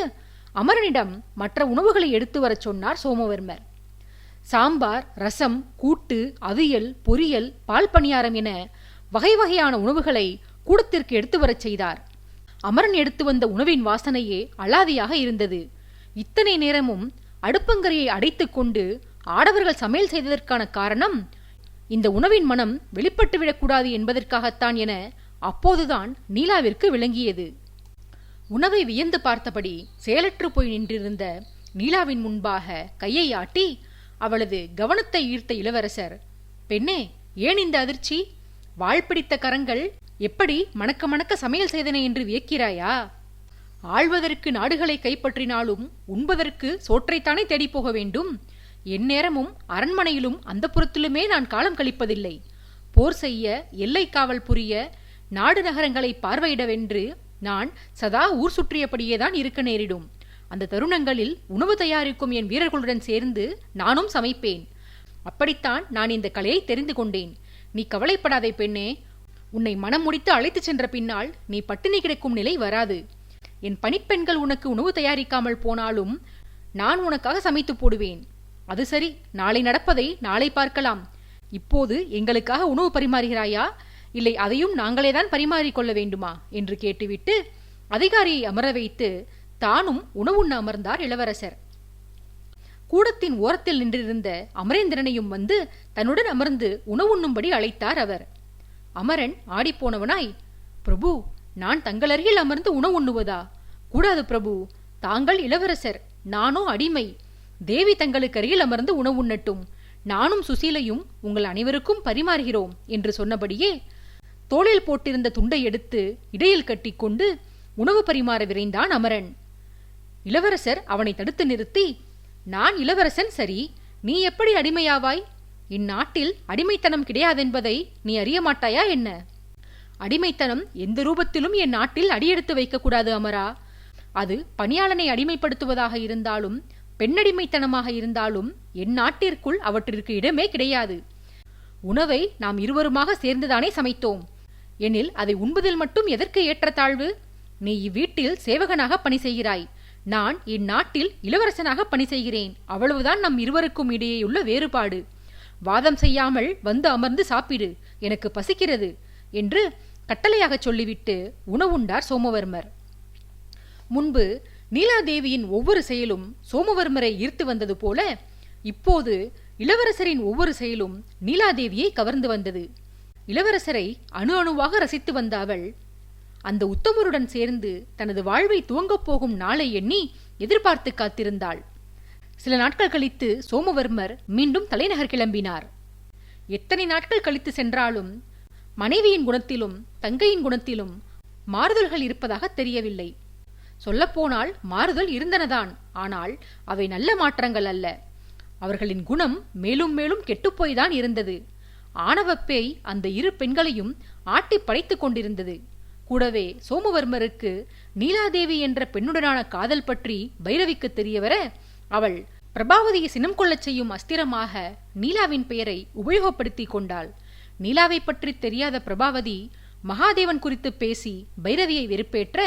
அமரனிடம் மற்ற உணவுகளை எடுத்து வரச் சொன்னார் சோமவர்மர். சாம்பார், ரசம், கூட்டு, அவியல், பொரியல், பால் பணியாரம் என வகை வகையான உணவுகளை கூடத்திற்கு எடுத்து வரச் செய்தார். அமரன் எடுத்து வந்த உணவின் வாசனையே அலாதியாக இருந்தது. இத்தனை நேரமும் அடுப்பங்கரையை அடைத்துக் கொண்டு ஆடவர்கள் சமையல் செய்ததற்கான காரணம் இந்த உணவின் மனம் வெளிப்பட்டு விடக்கூடாது என்பதற்காகத்தான் என அப்போதுதான் நீலாவிற்கு விளங்கியது. உணவை வியந்து பார்த்தபடி செயலற்று போய் நின்றிருந்த நீலாவின் முன்பாக கையை ஆட்டி அவளது கவனத்தை ஈர்த்த இளவரசர், பெண்ணே, ஏன் இந்த அதிர்ச்சி? வாழ்பிடித்த கரங்கள் எப்படி மணக்க மணக்க சமையல் செய்தன என்று வியக்கிறாயா? ஆள்வதற்கு நாடுகளை கைப்பற்றினாலும் உண்பதற்கு சோற்றைத்தானே தேடி போக வேண்டும். எந்நேரமும் அரண்மனையிலும் அந்த புறத்திலுமே நான் காலம் கழிப்பதில்லை. போர் செய்ய, எல்லை காவல் புரிய, நாடு நகரங்களை பார்வையிடவென்று நான் சதா ஊர் சுற்றியபடியேதான் இருக்க நேரிடும். அந்த தருணங்களில் உணவு தயாரிக்கும் என் வீரர்களுடன் சேர்ந்து நானும் சமைப்பேன். அப்படித்தான் நான் இந்த கலையை தெரிந்து கொண்டேன். நீ கவலைப்படாதே பெண்ணே. உன்னை மனம் முடித்து அழைத்துச் சென்ற பின்னால் நீ பட்டினி கிடக்கும் நிலை வராது. என் பணிப்பெண்கள் உனக்கு உணவு தயாரிக்காமல் போனாலும் நான் உனக்காக சமைத்து போடுவேன். அது சரி, நாளை நடப்பதை நாளை பார்க்கலாம். இப்போது எங்களுக்காக உணவு பரிமாறுகிறாயா, இல்லை அதையும் நாங்களேதான் பரிமாறிக்கொள்ள வேண்டுமா என்று கேட்டுவிட்டு அதிகாரியை அமர வைத்து தானும் உணவுண்ண அமர்ந்தார் இளவரசர். கூடத்தின் ஓரத்தில் நின்றிருந்த அமரேந்திரனையும் வந்து தன்னுடன் அமர்ந்து உணவுண்ணும்படி அழைத்தார் அவர். அமரன் ஆடிப்போனவனாய், பிரபு, நான் தங்கள் அருகில் அமர்ந்து உணவுண்ணுவதா? கூடாது பிரபு, தாங்கள் இளவரசர், நானோ அடிமை. தேவி தங்களுக்கு அருகில் அமர்ந்து உணவுண்ணட்டும். நானும் சுசீலையும் உங்கள் அனைவருக்கும் பரிமாறுகிறோம் என்று சொன்னபடியே தோளில் போட்டிருந்த துண்டை எடுத்து இடையில் கட்டிக்கொண்டு உணவு பரிமாற விரைந்தான் அமரன். இளவரசர் அவனை தடுத்து நிறுத்தி, நான் இளவரசன் சரி, நீ எப்படி அடிமையாவாய்? இந்நாட்டில் அடிமைத்தனம் கிடையாதென்பதை நீ அறிய மாட்டாயா என்ன? அடிமைத்தனம் எந்த ரூபத்திலும் என் நாட்டில் அடியெடுத்து வைக்கக்கூடாது அமரா. அது பணியாளனை அடிமைப்படுத்துவதாக இருந்தாலும் பெண்ணடிமைத்தனமாக இருந்தாலும் என் நாட்டிற்குள் அவற்றிற்கு இடமே கிடையாது. உணவை நாம் இருவருமாக சேர்ந்துதானே சமைத்தோம். எனில் அதை உண்பதில் மட்டும் எதற்கு ஏற்றத்தாழ்வு? நீ இவ்வீட்டில் சேவகனாக பணி செய்கிறாய், நான் இந்நாட்டில் இளவரசனாக பணி செய்கிறேன். அவ்வளவுதான் நம் இருவருக்கும் இடையேயுள்ள வேறுபாடு. வாதம் செய்யாமல் வந்து அமர்ந்து சாப்பிடு, எனக்கு பசிக்கிறது என்று கட்டளையாக சொல்லிவிட்டு உணவுண்டார் சோமவர்மர். முன்பு நீலாதேவியின் ஒவ்வொரு செயலும் சோமவர்மரை ஈர்த்து வந்தது போல இப்போது இளவரசரின் ஒவ்வொரு செயலும் நீலாதேவியை கவர்ந்து வந்தது. இளவரசரை அணு அணுவாக ரசித்து வந்த அவள் அந்த உத்தமருடன் சேர்ந்து தனது வாழ்வை துவங்கப் போகும் நாளை எண்ணி எதிர்பார்த்து காத்திருந்தாள். சில நாட்கள் கழித்து சோமவர்மர் மீண்டும் தலைநகர் கிளம்பினார். எத்தனை நாட்கள் கழித்து சென்றாலும் மனைவியின் குணத்திலும் தங்கையின் குணத்திலும் மாறுதல்கள் இருப்பதாக தெரியவில்லை. சொல்லப்போனால் மாறுதல் இருந்தனதான், ஆனால் அவை நல்ல மாற்றங்கள் அல்ல. அவர்களின் குணம் மேலும் மேலும் கெட்டுப்போய்தான் இருந்தது. ஆணவப்பேய் அந்த இரு பெண்களையும் ஆட்டி படைத்துக் கொண்டிருந்தது. கூடவே சோமவர்மருக்கு நீலாதேவி என்ற பெண்ணுடனான காதல் பற்றி பைரவிக்கு தெரியவர அவள் பிரபாவதியை சினம் கொள்ளச் செய்யும் அஸ்திரமாக நீலாவின் பெயரை உபயோகப்படுத்திக் கொண்டாள். நீலாவை பற்றி தெரியாத பிரபாவதி மகாதேவன் குறித்து பேசி பைரவியை வெறுப்பேற்ற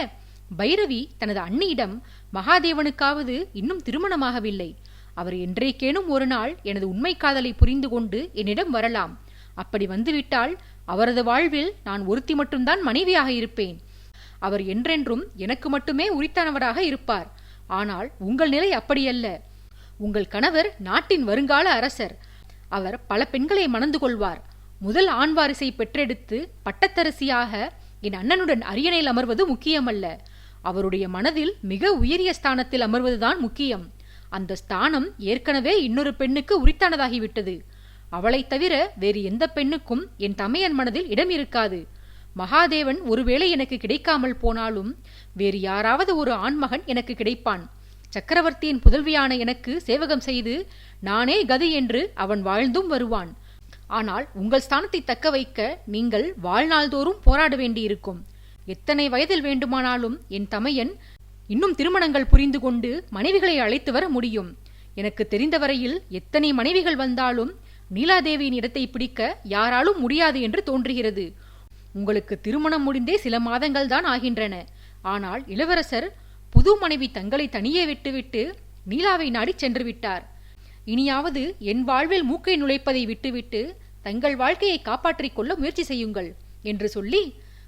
பைரவி தனது அண்ணியிடம் மகாதேவனுக்காவது இன்னும் திருமணமாகவில்லை, அவர் என்றைக்கேனும் ஒரு நாள் எனது உண்மை காதலை புரிந்து கொண்டு என்னிடம் வரலாம். அப்படி வந்துவிட்டால் அவரது வாழ்வில் நான் ஒருத்தி மட்டும்தான் மனைவியாக இருப்பேன். அவர் என்றென்றும் எனக்கு மட்டுமே உரித்தானவராக இருப்பார். ஆனால் உங்கள் நிலை அப்படியல்ல. உங்கள் கணவர் நாட்டின் வருங்கால அரசர். அவர் பல பெண்களை மணந்து கொள்வார். முதல் ஆண் வாரிசை பெற்றெடுத்து பட்டத்தரசியாக என் அண்ணனுடன் அரியணையில் அமர்வது முக்கியமல்ல. அவருடைய மனதில் மிக உயரிய ஸ்தானத்தில் அமர்வதுதான் முக்கியம். அந்த ஸ்தானம் ஏற்கனவே இன்னொரு பெண்ணுக்கு உரித்தானதாகிவிட்டது. அவளை தவிர வேறு எந்த பெண்ணுக்கும் என் தமையன் மனதில் இடம் இருக்காது. மகாதேவன் ஒருவேளை எனக்கு கிடைக்காமல் போனாலும் வேறு யாராவது ஒரு ஆண்மகன் எனக்கு கிடைப்பான். சக்கரவர்த்தியின் புதல்வியான எனக்கு சேவகம் செய்து நானே கதி என்று அவன் வாழ்ந்தும் வருவான். ஆனால் உங்கள் ஸ்தானத்தை தக்க வைக்க நீங்கள் வாழ்நாள்தோறும் போராட வேண்டியிருக்கும். எத்தனை வயதில் வேண்டுமானாலும் என் தமையன் இன்னும் திருமணங்கள் புரிந்து கொண்டு மனைவிகளை அழைத்து வர முடியும். எனக்கு தெரிந்தவரையில் எத்தனை மனைவிகள் வந்தாலும் நீலாதேவியின் இடத்தை பிடிக்க யாராலும் முடியாது என்று தோன்றுகிறது. உங்களுக்கு திருமணம் முடிந்தே சில மாதங்கள் தான் ஆகின்றன. ஆனால் இளவரசர் புது மனைவி தங்களை தனியே விட்டுவிட்டு நீலாவை நாடி சென்று விட்டார். இனியாவது என் வாழ்வில் மூக்கை நுழைப்பதை விட்டுவிட்டு தங்கள் வாழ்க்கையை காப்பாற்றிக் கொள்ள முயற்சி செய்யுங்கள் என்று சொல்லி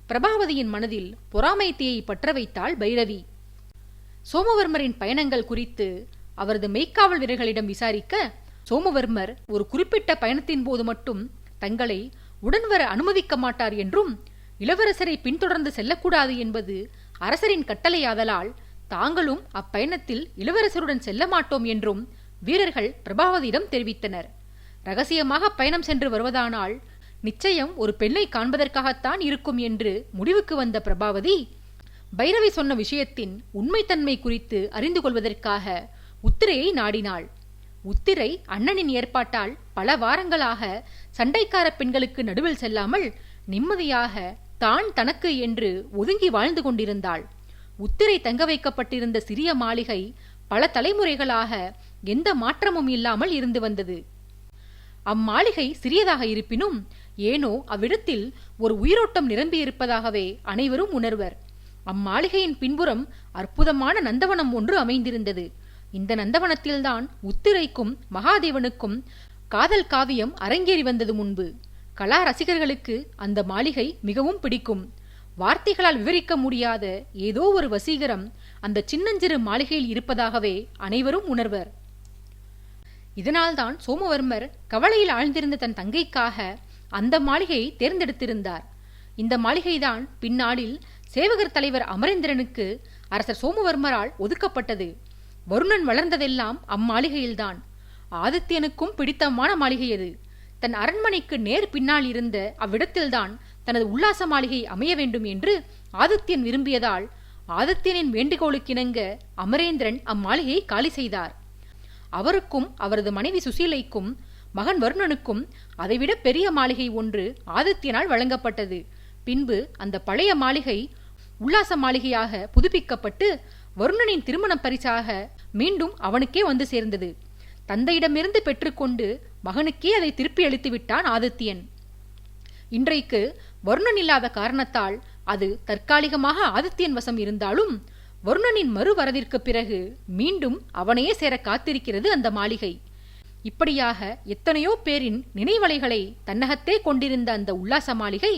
பிரபாவதியின் மனதில் பொறாமை தீயை பற்ற வைத்தாள் பைரவி. சோமவர்மரின் பயணங்கள் குறித்து அவரது மெய்க்காவல் வீரர்களிடம் விசாரிக்க சோமவர்மர் ஒரு குறிப்பிட்ட பயணத்தின் போது மட்டும் தங்களை உடன்வர அனுமதிக்க மாட்டார் என்றும் இளவரசரை பின்தொடர்ந்து செல்லக்கூடாது என்பது அரசரின் கட்டளையாதலால் தாங்களும் அப்பயணத்தில் இளவரசருடன் செல்ல மாட்டோம் என்றும் வீரர்கள் பிரபாவதியிடம் தெரிவித்தனர். ரகசியமாக பயணம் சென்று வருவதானால் நிச்சயம் ஒரு பெண்ணை காண்பதற்காகத்தான் இருக்கும் என்று முடிவுக்கு வந்த பிரபாவதி பைரவி சொன்ன விஷயத்தின் உண்மைத்தன்மை குறித்து அறிந்து கொள்வதற்காக உத்திரையை நாடினாள். உத்திரை அண்ணனின் ஏற்பாட்டால் பல வாரங்களாக சண்டைக்கார பெண்களுக்கு நடுவில் செல்லாமல் நிம்மதியாக தான் தனக்கு என்று ஒதுங்கி வாழ்ந்து கொண்டிருந்தாள். உத்திரை தங்க வைக்கப்பட்டிருந்த சிறிய மாளிகை பல தலைமுறைகளாக எந்த மாற்றமும் இல்லாமல் இருந்து வந்தது. அம்மாளிகை சிறியதாக இருப்பினும் ஏனோ அவ்விடத்தில் ஒரு உயிரோட்டம் நிரம்பியிருப்பதாகவே அனைவரும் உணர்வர். அம்மாளிகையின் பின்புறம் அற்புதமான நந்தவனம் ஒன்று அமைந்திருந்தது. இந்த நந்தவனத்தில்தான் உத்திரைக்கும் மகாதேவனுக்கும் காதல் காவியம் அரங்கேறி வந்தது. முன்பு கலா ரசிகர்களுக்கு அந்த மாளிகை மிகவும் பிடிக்கும். வார்த்தைகளால் விவரிக்க முடியாத ஏதோ ஒரு வசீகரம் அந்த சின்னஞ்சிறு மாளிகையில் இருப்பதாகவே அனைவரும் உணர்வர். இதனால்தான் சோமவர்மர் கவலையில் ஆழ்ந்திருந்த தன் தங்கைக்காக அந்த மாளிகையை தேர்ந்தெடுத்திருந்தார். இந்த மாளிகைதான் பின்னாளில் சேவகர் தலைவர் அமரேந்திரனுக்கு அரசர் சோமவர்மரால் ஒதுக்கப்பட்டது. வருணன் வளர்ந்ததெல்லாம் அம்மாளிகையில்தான். ஆதித்யனுக்கும் பிடித்தமான மாளிகை அது. தன் அரண்மனைக்கு நேர் பின்னால் இருந்த அவ்விடத்தில்தான் தனது உல்லாச மாளிகை அமைய வேண்டும் என்று ஆதித்யன் விரும்பியதால் ஆதித்யனின் வேண்டுகோளுக்கிணங்க அமரேந்திரன் அம்மாளிகையை காலி செய்தார். அவருக்கும் அவரது மனைவி சுசீலைக்கும் மகன் வருணனுக்கும் அதைவிட பெரிய மாளிகை ஒன்று ஆதித்யனால் வழங்கப்பட்டது. பின்பு அந்த பழைய மாளிகை உல்லாச மாளிகையாக புதுப்பிக்கப்பட்டு வருணனின் திருமண பரிசாக மீண்டும் அவனுக்கே வந்து சேர்ந்தது. தந்தையிடமிருந்து பெற்றுக்கொண்டு மகனுக்கே அதை திருப்பி அளித்து விட்டான் ஆதித்யன். இன்றைக்கு வருணன் இல்லாத காரணத்தால் அது தற்காலிகமாக ஆதித்யன் வசம் இருந்தாலும் வருணனின் மறுவரவிற்கு பிறகு மீண்டும் அவனையே சேர காத்திருக்கிறது அந்த மாளிகை. இப்படியாக எத்தனையோ பேரின் நினைவலைகளை தன்னகத்தே கொண்டிருந்த அந்த உல்லாச மாளிகை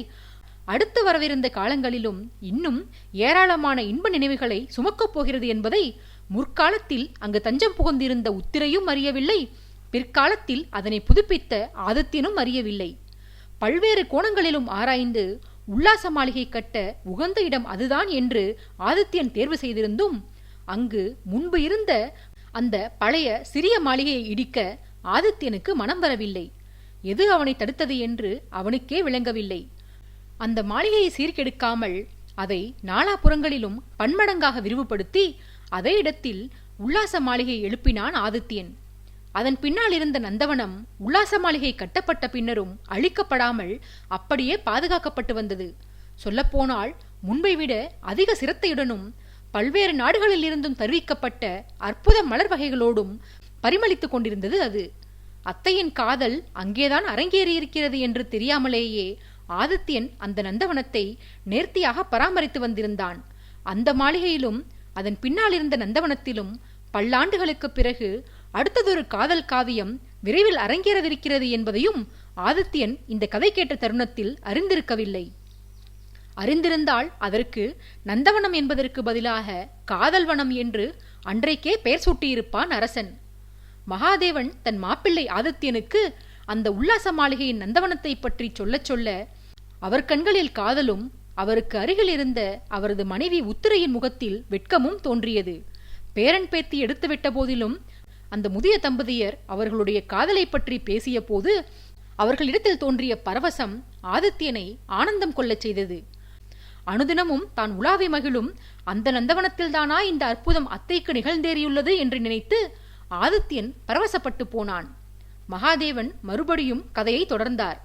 அடுத்து வரவிருந்த காலங்களிலும் இன்னும் ஏராளமான இன்ப நினைவுகளை சுமக்கப் போகிறது என்பதை முற்காலத்தில் அங்கு தஞ்சம் புகுந்திருந்த உத்திரையும் அறியவில்லை, பிற்காலத்தில் அதனை புதுப்பித்த ஆதித்யனும் அறியவில்லை. பல்வேறு கோணங்களிலும் ஆராய்ந்து உல்லாச மாளிகை கட்ட உகந்த இடம் அதுதான் என்று ஆதித்யன் தேர்வு செய்திருந்தும் அங்கு முன்பு இருந்த அந்த பழைய சிறிய மாளிகையை இடிக்க ஆதித்யனுக்கு மனம் வரவில்லை. எது அவனை தடுத்தது என்று அவனுக்கே விளங்கவில்லை. அந்த மாளிகையை சீர்கெடுக்காமல் அதை நாலாபுறங்களிலும் பன்மடங்காக விரிவுபடுத்தி அதே இடத்தில் உல்லாச மாளிகை எழுப்பினான் ஆதித்யன். அதன் பின்னால் இருந்த நந்தவனம் உல்லாச மாளிகை கட்டப்பட்ட பின்னரும் அழிக்கப்படாமல் அப்படியே பாதுகாக்கப்பட்டு வந்தது. சொல்லப்போனால் முன்பை விட அதிக சிரத்தையுடனும் பல்வேறு நாடுகளில் இருந்தும் தருவிக்கப்பட்ட அற்புத மலர் வகைகளோடும் பரிமளித்துக் கொண்டிருந்தது அது. அத்தையின் காதல் அங்கேதான் அரங்கேறியிருக்கிறது என்று தெரியாமலேயே ஆதித்யன் அந்த நந்தவனத்தை நேர்த்தியாக பராமரித்து வந்திருந்தான். அந்த மாளிகையிலும் அதன் பின்னால் இருந்த நந்தவனத்திலும் பல்லாண்டுகளுக்கு பிறகு அடுத்ததொரு காதல் காவியம் விரைவில் அரங்கேறவிருக்கிறது என்பதையும் ஆதித்யன் இந்த கதை கேட்ட தருணத்தில் அறிந்திருக்கவில்லை. அறிந்திருந்தால் அதற்கு நந்தவனம் என்பதற்கு பதிலாக காதல்வனம் என்று அன்றைக்கே பெயர் சூட்டியிருப்பான் அரசன். மகாதேவன் தன் மாப்பிள்ளை ஆதித்யனுக்கு அந்த உல்லாச மாளிகையின் நந்தவனத்தை பற்றி சொல்ல சொல்ல அவர் கண்களில் காதலும் அவருக்கு அருகில் இருந்த அவரது மனைவி உத்திரையின் முகத்தில் வெட்கமும் தோன்றியது. பேரன் பேத்தி எடுத்துவிட்ட போதிலும் அந்த முதிய தம்பதியர் அவர்களுடைய காதலை பற்றி பேசிய போது அவர்களிடத்தில் தோன்றிய பரவசம் ஆதித்யனை ஆனந்தம் கொள்ளச் செய்தது. அனுதினமும் தான் உலாவி மகிழும் அந்த நந்தவனத்தில்தானா இந்த அற்புதம் அத்தைக்கு நிகழ்ந்தேறியுள்ளது என்று நினைத்து ஆதித்யன் பரவசப்பட்டு போனான். மகாதேவன் மறுபடியும் கதையை தொடர்ந்தார்.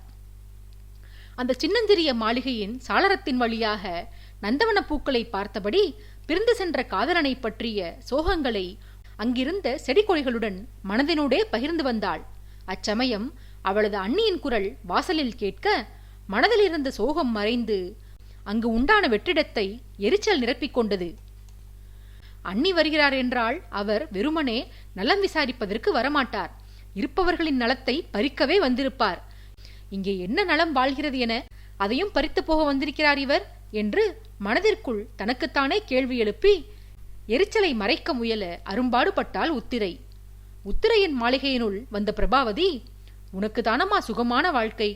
அந்த சின்னஞ்சிறிய மாளிகையின் சாளரத்தின் வழியாக நந்தவன பூக்களை பார்த்தபடி பிரிந்து சென்ற காதலனை பற்றிய சோகங்களை அங்கிருந்த செடி கொடிகளுடன் மனதினூடே பகிர்ந்து வந்தாள். அச்சமயம் அவளது அண்ணியின் குரல் வாசலில் கேட்க மனதில் இருந்த சோகம் மறைந்து அங்கு உண்டான வெற்றிடத்தை எரிச்சல் நிரப்பிக் கொண்டது. அண்ணி வருகிறார் என்றால் அவர் வெறுமனே நலம் விசாரிப்பதற்கு வரமாட்டார். இருப்பவர்களின் நலத்தை பறிக்கவே வந்திருப்பார். இங்கே என்ன நலம் வாழ்கிறது என அதையும் பறித்து போக வந்திருக்கிறார் இவர் என்று மனதிற்குள் தனக்குத்தானே கேள்வி எழுப்பி எரிச்சலை மறைக்க முயல அரும்பாடுபட்டாள் உத்திரை. உத்திரையின் மாளிகையினுள் வந்த பிரபாவதி, உனக்கு தானமா சுகமான வாழ்க்கை,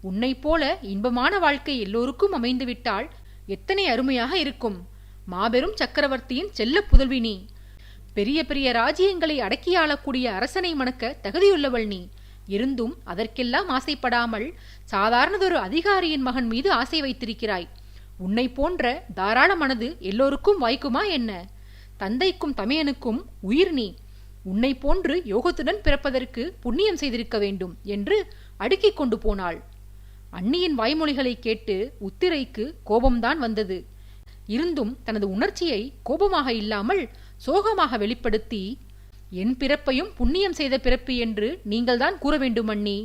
உன்னை போல இன்பமான வாழ்க்கை எல்லோருக்கும் அமைந்துவிட்டால் எத்தனை அருமையாக இருக்கும். மாபெரும் சக்கரவர்த்தியின் செல்ல புதல்வி நீ. பெரிய பெரிய ராஜ்யங்களை அடக்கியாளக்கூடிய அரசனை மணக்க தகுதியுள்ளவள் நீ. இருந்தும் அதற்கெல்லாம் ஆசைப்படாமல் சாதாரணதொரு அதிகாரியின் மகன் மீது ஆசை வைத்திருக்கிறாய். உன்னை போன்ற தாராள மனது எல்லோருக்கும் வாய்க்குமா என்ன? தந்தைக்கும் தமையனுக்கும் உயிர் நீ. உன்னை போன்று யோகத்துடன் பிறப்பதற்கு புண்ணியம் செய்திருக்க வேண்டும் என்று அடுக்கிக் கொண்டு போனாள். அண்ணியின் வாய்மொழிகளை கேட்டு உத்திரைக்கு கோபம்தான் வந்தது. இருந்தும் தனது உணர்ச்சியை கோபமாக இல்லாமல் சோகமாக வெளிப்படுத்தி, என் பிறப்பையும் புண்ணியம் செய்த பிறப்பு என்று நீங்கள்தான் கூற வேண்டும் அண்ணி.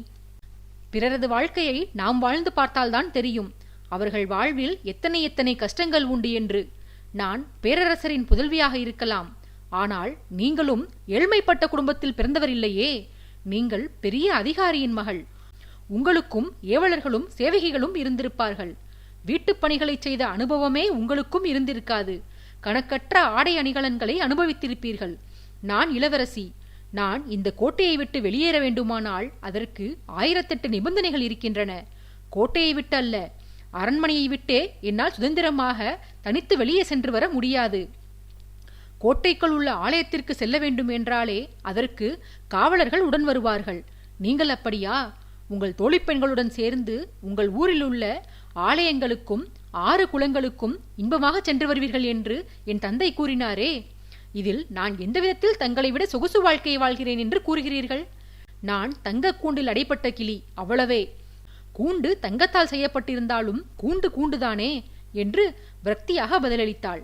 பிறரது வாழ்க்கையை நாம் வாழ்ந்து பார்த்தால்தான் தெரியும் அவர்கள் வாழ்வில் எத்தனை எத்தனை கஷ்டங்கள் உண்டு என்று. நான் பேரரசரின் புதல்வியாக இருக்கலாம், ஆனால் நீங்களும் ஏழ்மைப்பட்ட குடும்பத்தில் பிறந்தவர் இல்லையே. நீங்கள் பெரிய அதிகாரியின் மகள். உங்களுக்கும் ஏவலர்களும் சேவகிகளும் இருந்திருப்பார்கள். வீட்டுப் பணிகளை செய்த அனுபவமே உங்களுக்கும் இருந்திருக்காது. கணக்கற்ற ஆடை அணிகலன்களை அனுபவித்திருப்பீர்கள். நான் இளவரசி. நான் இந்த கோட்டையை விட்டு வெளியேற வேண்டுமானால் அதற்கு 1008 நிபந்தனைகள் இருக்கின்றன. கோட்டையை விட்டு அல்ல, அரண்மனையை விட்டே என்னால் சுதந்திரமாக தனித்து வெளியே சென்று வர முடியாது. கோட்டைக்குள் உள்ள ஆலயத்திற்கு செல்ல வேண்டும் என்றாலே அதற்கு காவலர்கள் உடன் வருவார்கள். நீங்கள் அப்படியா? உங்கள் தோழிப்பெண்களுடன் சேர்ந்து உங்கள் ஊரில் உள்ள ஆலயங்களுக்கும் 6 குளங்களுக்கும் இன்பமாக சென்று வருவீர்கள் என்று என் தந்தை கூறினாரே. இதில் நான் எந்த விதத்தில் தங்களை விட சொகுசு வாழ்க்கையை வாழ்கிறேன் என்று கூறுகிறீர்கள்? நான் தங்க கூண்டில் அடைப்பட்ட கிளி, அவ்வளவே. கூண்டு தங்கத்தால் செய்யப்பட்டிருந்தாலும் கூண்டு கூண்டுதானே என்று விரக்தியாக பதிலளித்தாள்.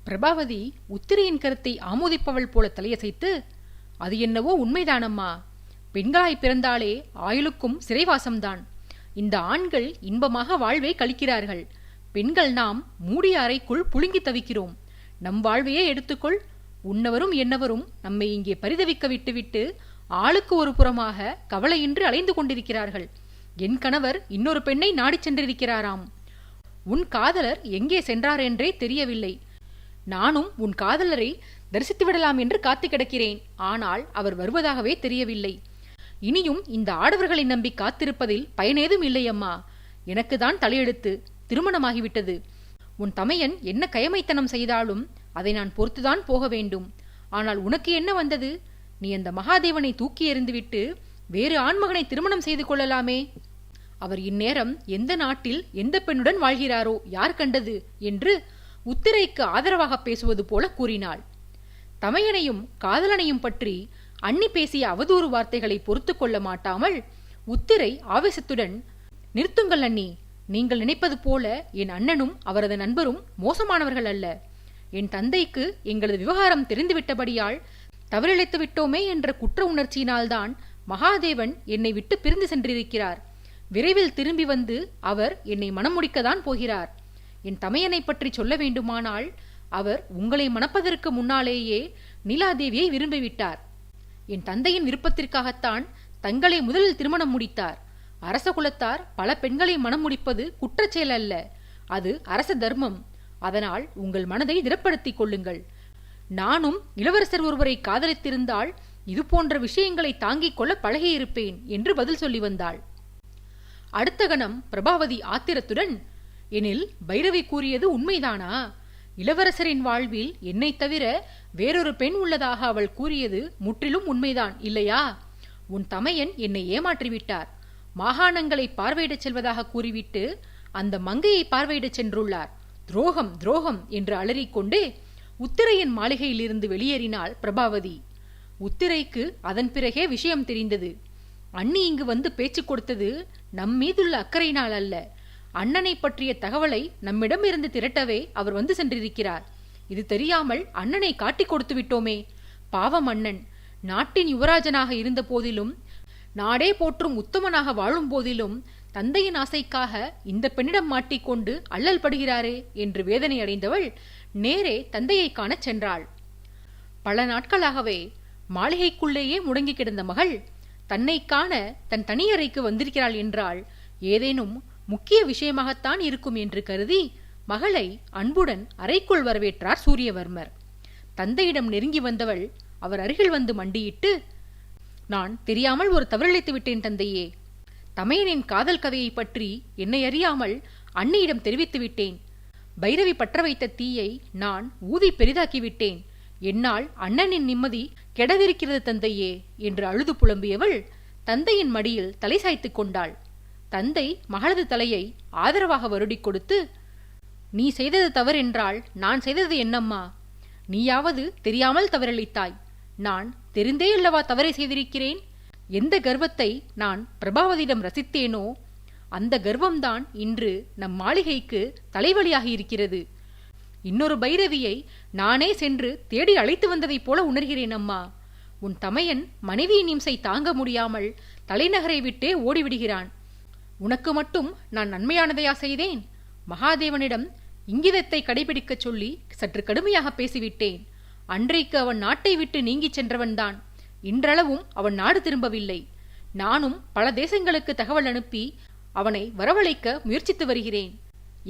பிரபாவதி உத்திரையின் கருத்தை ஆமோதிப்பவள் போல தலையசைத்து, அது என்னவோ உண்மைதானம்மா. பெண்களாய் பிறந்தாலே ஆயுளுக்கும் சிறைவாசம்தான். இந்த ஆண்கள் இன்பமாக வாழ்வை கழிக்கிறார்கள். பெண்கள் நாம் மூடிய அறைக்குள் புழுங்கி தவிக்கிறோம். நம் வாழ்வையே எடுத்துக்கொள். உன்னவரும் என்னவரும் நம்மை இங்கே பரிதவிக்க விட்டுவிட்டு ஆளுக்கு ஒரு புறமாக கவலையின்றி அலைந்து கொண்டிருக்கிறார்கள். என் கணவர் இன்னொரு பெண்ணை நாடிச் சென்றிருக்கிறாராம். உன் காதலர் எங்கே சென்றார் என்றே தெரியவில்லை. நானும் உன் காதலரை தரிசித்து விடலாம் என்று காத்து கிடக்கிறேன். ஆனால் அவர் வருவதாகவே தெரியவில்லை. இனியும் இந்த ஆடவர்களை நம்பி காத்திருப்பதில் பயனேதும் இல்லையம்மா. எனக்குதான் தலையெழுத்து. திருமணமாகிவிட்டது. உன் தமையன் என்ன கயமைத்தனம் செய்தாலும் அதை நான் பொறுத்துதான் போக வேண்டும். ஆனால் உனக்கு என்ன வந்தது? நீ அந்த மகாதேவனை தூக்கி எறிந்துவிட்டு வேறு ஆண்மகனை திருமணம் செய்து கொள்ளலாமே. அவர் இந்நேரம் எந்த நாட்டில் எந்த பெண்ணுடன் வாழ்கிறாரோ யார் கண்டது என்று உத்திரைக்கு ஆதரவாக பேசுவது போல கூறினாள். தமையனையும் காதலனையும் பற்றி அண்ணி பேசிய அவதூறு வார்த்தைகளை பொறுத்து கொள்ள மாட்டாமல் உத்திரை ஆவேசத்துடன், நிறுத்துங்கள் அண்ணி. நீங்கள் நினைப்பது போல என் அண்ணனும் அவரது நண்பரும் மோசமானவர்கள் அல்ல. என் தந்தைக்கு எங்களது விவகாரம் தெரிந்துவிட்டபடியால் தவறிழைத்து விட்டோமே என்ற குற்ற உணர்ச்சியினால்தான் மகாதேவன் என்னை விட்டு பிரிந்து சென்றிருக்கிறார். விரைவில் திரும்பி வந்து அவர் என்னை மனம் முடிக்கத்தான் போகிறார். என் தமையனை பற்றி சொல்ல வேண்டுமானால் அவர் உங்களை மணப்பதற்கு முன்னாலேயே நீலாதேவியை விரும்பிவிட்டார். என் தந்தையின் விருப்பத்திற்காகத்தான் தங்களை முதலில் திருமணம் முடித்தார். அரச குலத்தார் பல பெண்களை மனம் முடிப்பது குற்றச்செயல் அல்ல, அது அரச தர்மம். அதனால் உங்கள் மனதை திடப்படுத்திக் கொள்ளுங்கள். நானும் இளவரசர் ஒருவரை காதலித்திருந்தால் இது போன்ற விஷயங்களை தாங்கிக் கொள்ள பழகியிருப்பேன் என்று பதில் சொல்லி வந்தாள். அடுத்த கணம் பிரபாவதி ஆத்திரத்துடன், எனில் பைரவி கூறியது உண்மைதானா? இளவரசரின் வாழ்வில் என்னை தவிர வேறொரு பெண் உள்ளதாக அவள் கூறியது முற்றிலும் உண்மைதான் இல்லையா? உன் தமையன் என்னை ஏமாற்றிவிட்டார். மாகாணங்களை பார்வையிடச் செல்வதாக கூறிவிட்டு அந்த மங்கையை பார்வையிடச் சென்றுள்ளார். துரோகம் துரோகம் என்று அலறிக்கொண்டே உத்திரையின் மாளிகையிலிருந்து வெளியேறினாள் பிரபாவதி. உத்திரைக்கு அதன் பிறகே விஷயம் தெரிந்தது. அண்ணி இங்கு வந்து பேச்சு கொடுத்தது நம் மீதுள்ள அக்கறையினால் அல்ல. அண்ணனை பற்றிய தகவலை நம்மிடமிருந்து திரட்டவே அவர் வந்து சென்றிருக்கிறார். இது தெரியாமல் அண்ணனை காட்டிக் கொடுத்து விட்டோமே. பாவம் அண்ணன். நாட்டின் யுவராஜனாக இருந்த போதிலும், நாடே போற்றும் உத்தமனாக வாழும் போதிலும் தந்தையின் ஆசைக்காக இந்த பெண்ணிடம் மாட்டிக்கொண்டு அல்லல் படுகிறாரே என்று வேதனை அடைந்தவள் நேரே தந்தையை காணச் சென்றாள். பல நாட்களாகவே மாளிகைக்குள்ளேயே முடங்கி கிடந்த மகள் தன்னை காண தன் தனியறைக்கு வந்திருக்கிறாள் என்றால் ஏதேனும் முக்கிய விஷயமாகத்தான் இருக்கும் என்று கருதி மகளை அன்புடன் அறைக்குள் வரவேற்றார் சூரியவர்மர். தந்தையிடம் நெருங்கி வந்தவள் அவர் அருகில் வந்து மண்டியிட்டு, நான் தெரியாமல் ஒரு தவறிழைத்து விட்டேன் தந்தையே. தமையனின் காதல் கதையை பற்றி என்னை அறியாமல் அண்ணியிடம் தெரிவித்து விட்டேன். பைரவி பற்ற வைத்த தீயை நான் ஊதி பெரிதாக்கிவிட்டேன். என்னால் அண்ணனின் நிம்மதி கெடவிருக்கிறது தந்தையே என்று அழுது புலம்பியவள் தந்தையின் மடியில் தலை சாய்த்துக் கொண்டாள். தந்தை மகளது தலையை ஆதரவாக வருடிக் கொடுத்து, நீ செய்தது தவறென்றால் நான் செய்தது என்னம்மா? நீயாவது தெரியாமல் தவறளித்தாய். நான் தெரிந்தே அல்லவா தவறை செய்திருக்கிறேன். எந்த கர்வத்தை நான் பிரபாவதியிடம் ரசித்தேனோ அந்த கர்வம்தான் இன்று நம் மாளிகைக்கு தலைவலியாகி இருக்கிறது. இன்னொரு பைரவியை நானே சென்று தேடி அழைத்து வந்ததைப் போல உணர்கிறேன் அம்மா. உன் தமையன் மனைவியின் இம்சை தாங்க முடியாமல் தலைநகரை விட்டே ஓடிவிடுகிறான். உனக்கு மட்டும் நான் நன்மையானதையா செய்தேன்? மகாதேவனிடம் இங்கிதத்தை கடைபிடிக்கச் சொல்லி சற்று கடுமையாக பேசிவிட்டேன். அன்றைக்கு அவன் நாட்டை விட்டு நீங்கிச் சென்றவன்தான். இன்றளவும் அவன் நாடு திரும்பவில்லை. நானும் பல தேசங்களுக்கு தகவல் அனுப்பி அவனை வரவழைக்க முயற்சித்து வருகிறேன்.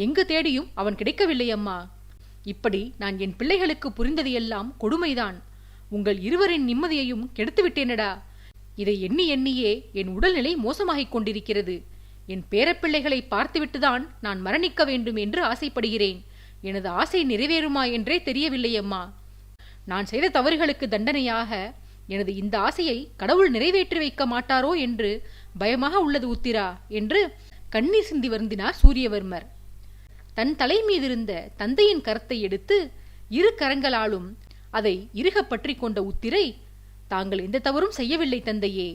எங்கு தேடியும் அவன் கிடைக்கவில்லை அம்மா. இப்படி நான் என் பிள்ளைகளுக்கு புரிந்தது எல்லாம் கொடுமைதான். உங்கள் இருவரின் நிம்மதியையும் கெடுத்துவிட்டேனடா. இதை எண்ணி எண்ணியே என் உடல்நிலை மோசமாகிக் கொண்டிருக்கிறது. என் பேரப்பிள்ளைகளை பார்த்துவிட்டுதான் நான் மரணிக்க வேண்டும் என்று ஆசைப்படுகிறேன். எனது ஆசை நிறைவேறுமா என்றே தெரியவில்லை அம்மா. நான் செய்த தவறுகளுக்கு தண்டனையாக எனது இந்த ஆசையை கடவுள் நிறைவேற்றி வைக்க மாட்டாரோ என்று பயமாக உள்ளது உத்திரா என்று கண்ணீர் சிந்தி வருந்தினார் சூரியவர்மர். தன் தலை மீதிருந்த தந்தையின் கரத்தை எடுத்து இரு கரங்களாலும் அதை இறுக பற்றி கொண்ட உத்திரை, தாங்கள் எந்த தவறும் செய்யவில்லை தந்தையே.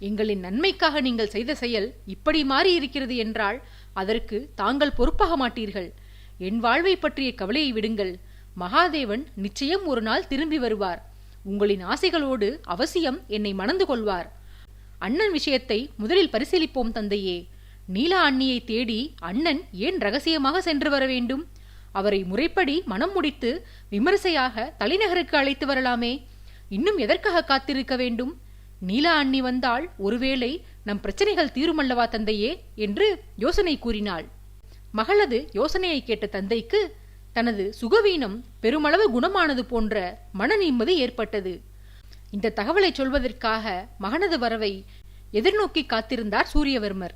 எங்களின் நன்மைக்காக நீங்கள் செய்த செயல் இப்படி மாறி இருக்கிறது என்றால் அதற்கு தாங்கள் பொறுப்பாக மாட்டீர்கள். என் வாழ்வை பற்றிய கவலையை விடுங்கள். மகாதேவன் நிச்சயம் ஒரு நாள் திரும்பி வருவார். உங்களின் ஆசைகளோடு அவசியம் என்னை மணந்து கொள்வார். அண்ணன் விஷயத்தை முதலில் பரிசீலிப்போம் தந்தையே. நீலா அண்ணியை தேடி அண்ணன் ஏன் ரகசியமாக சென்று வர வேண்டும்? அவரை முறைப்படி மனம் முடித்து விமரிசையாக தலைநகருக்கு அழைத்து வரலாமே. இன்னும் எதற்காக காத்திருக்க வேண்டும்? நீலா அண்ணி வந்தால் ஒருவேளை நம் பிரச்சனைகள் தீருமல்லவா தந்தையே என்று யோசனை கூறினாள். மகளது யோசனையை கேட்ட தந்தைக்கு தனது சுகவீனம் பெருமளவு குணமானது போன்ற மன நிம்மதி ஏற்பட்டது. இந்த தகவலை சொல்வதற்காக மகனது வரவை எதிர்நோக்கி காத்திருந்தார் சூரியவர்மர்.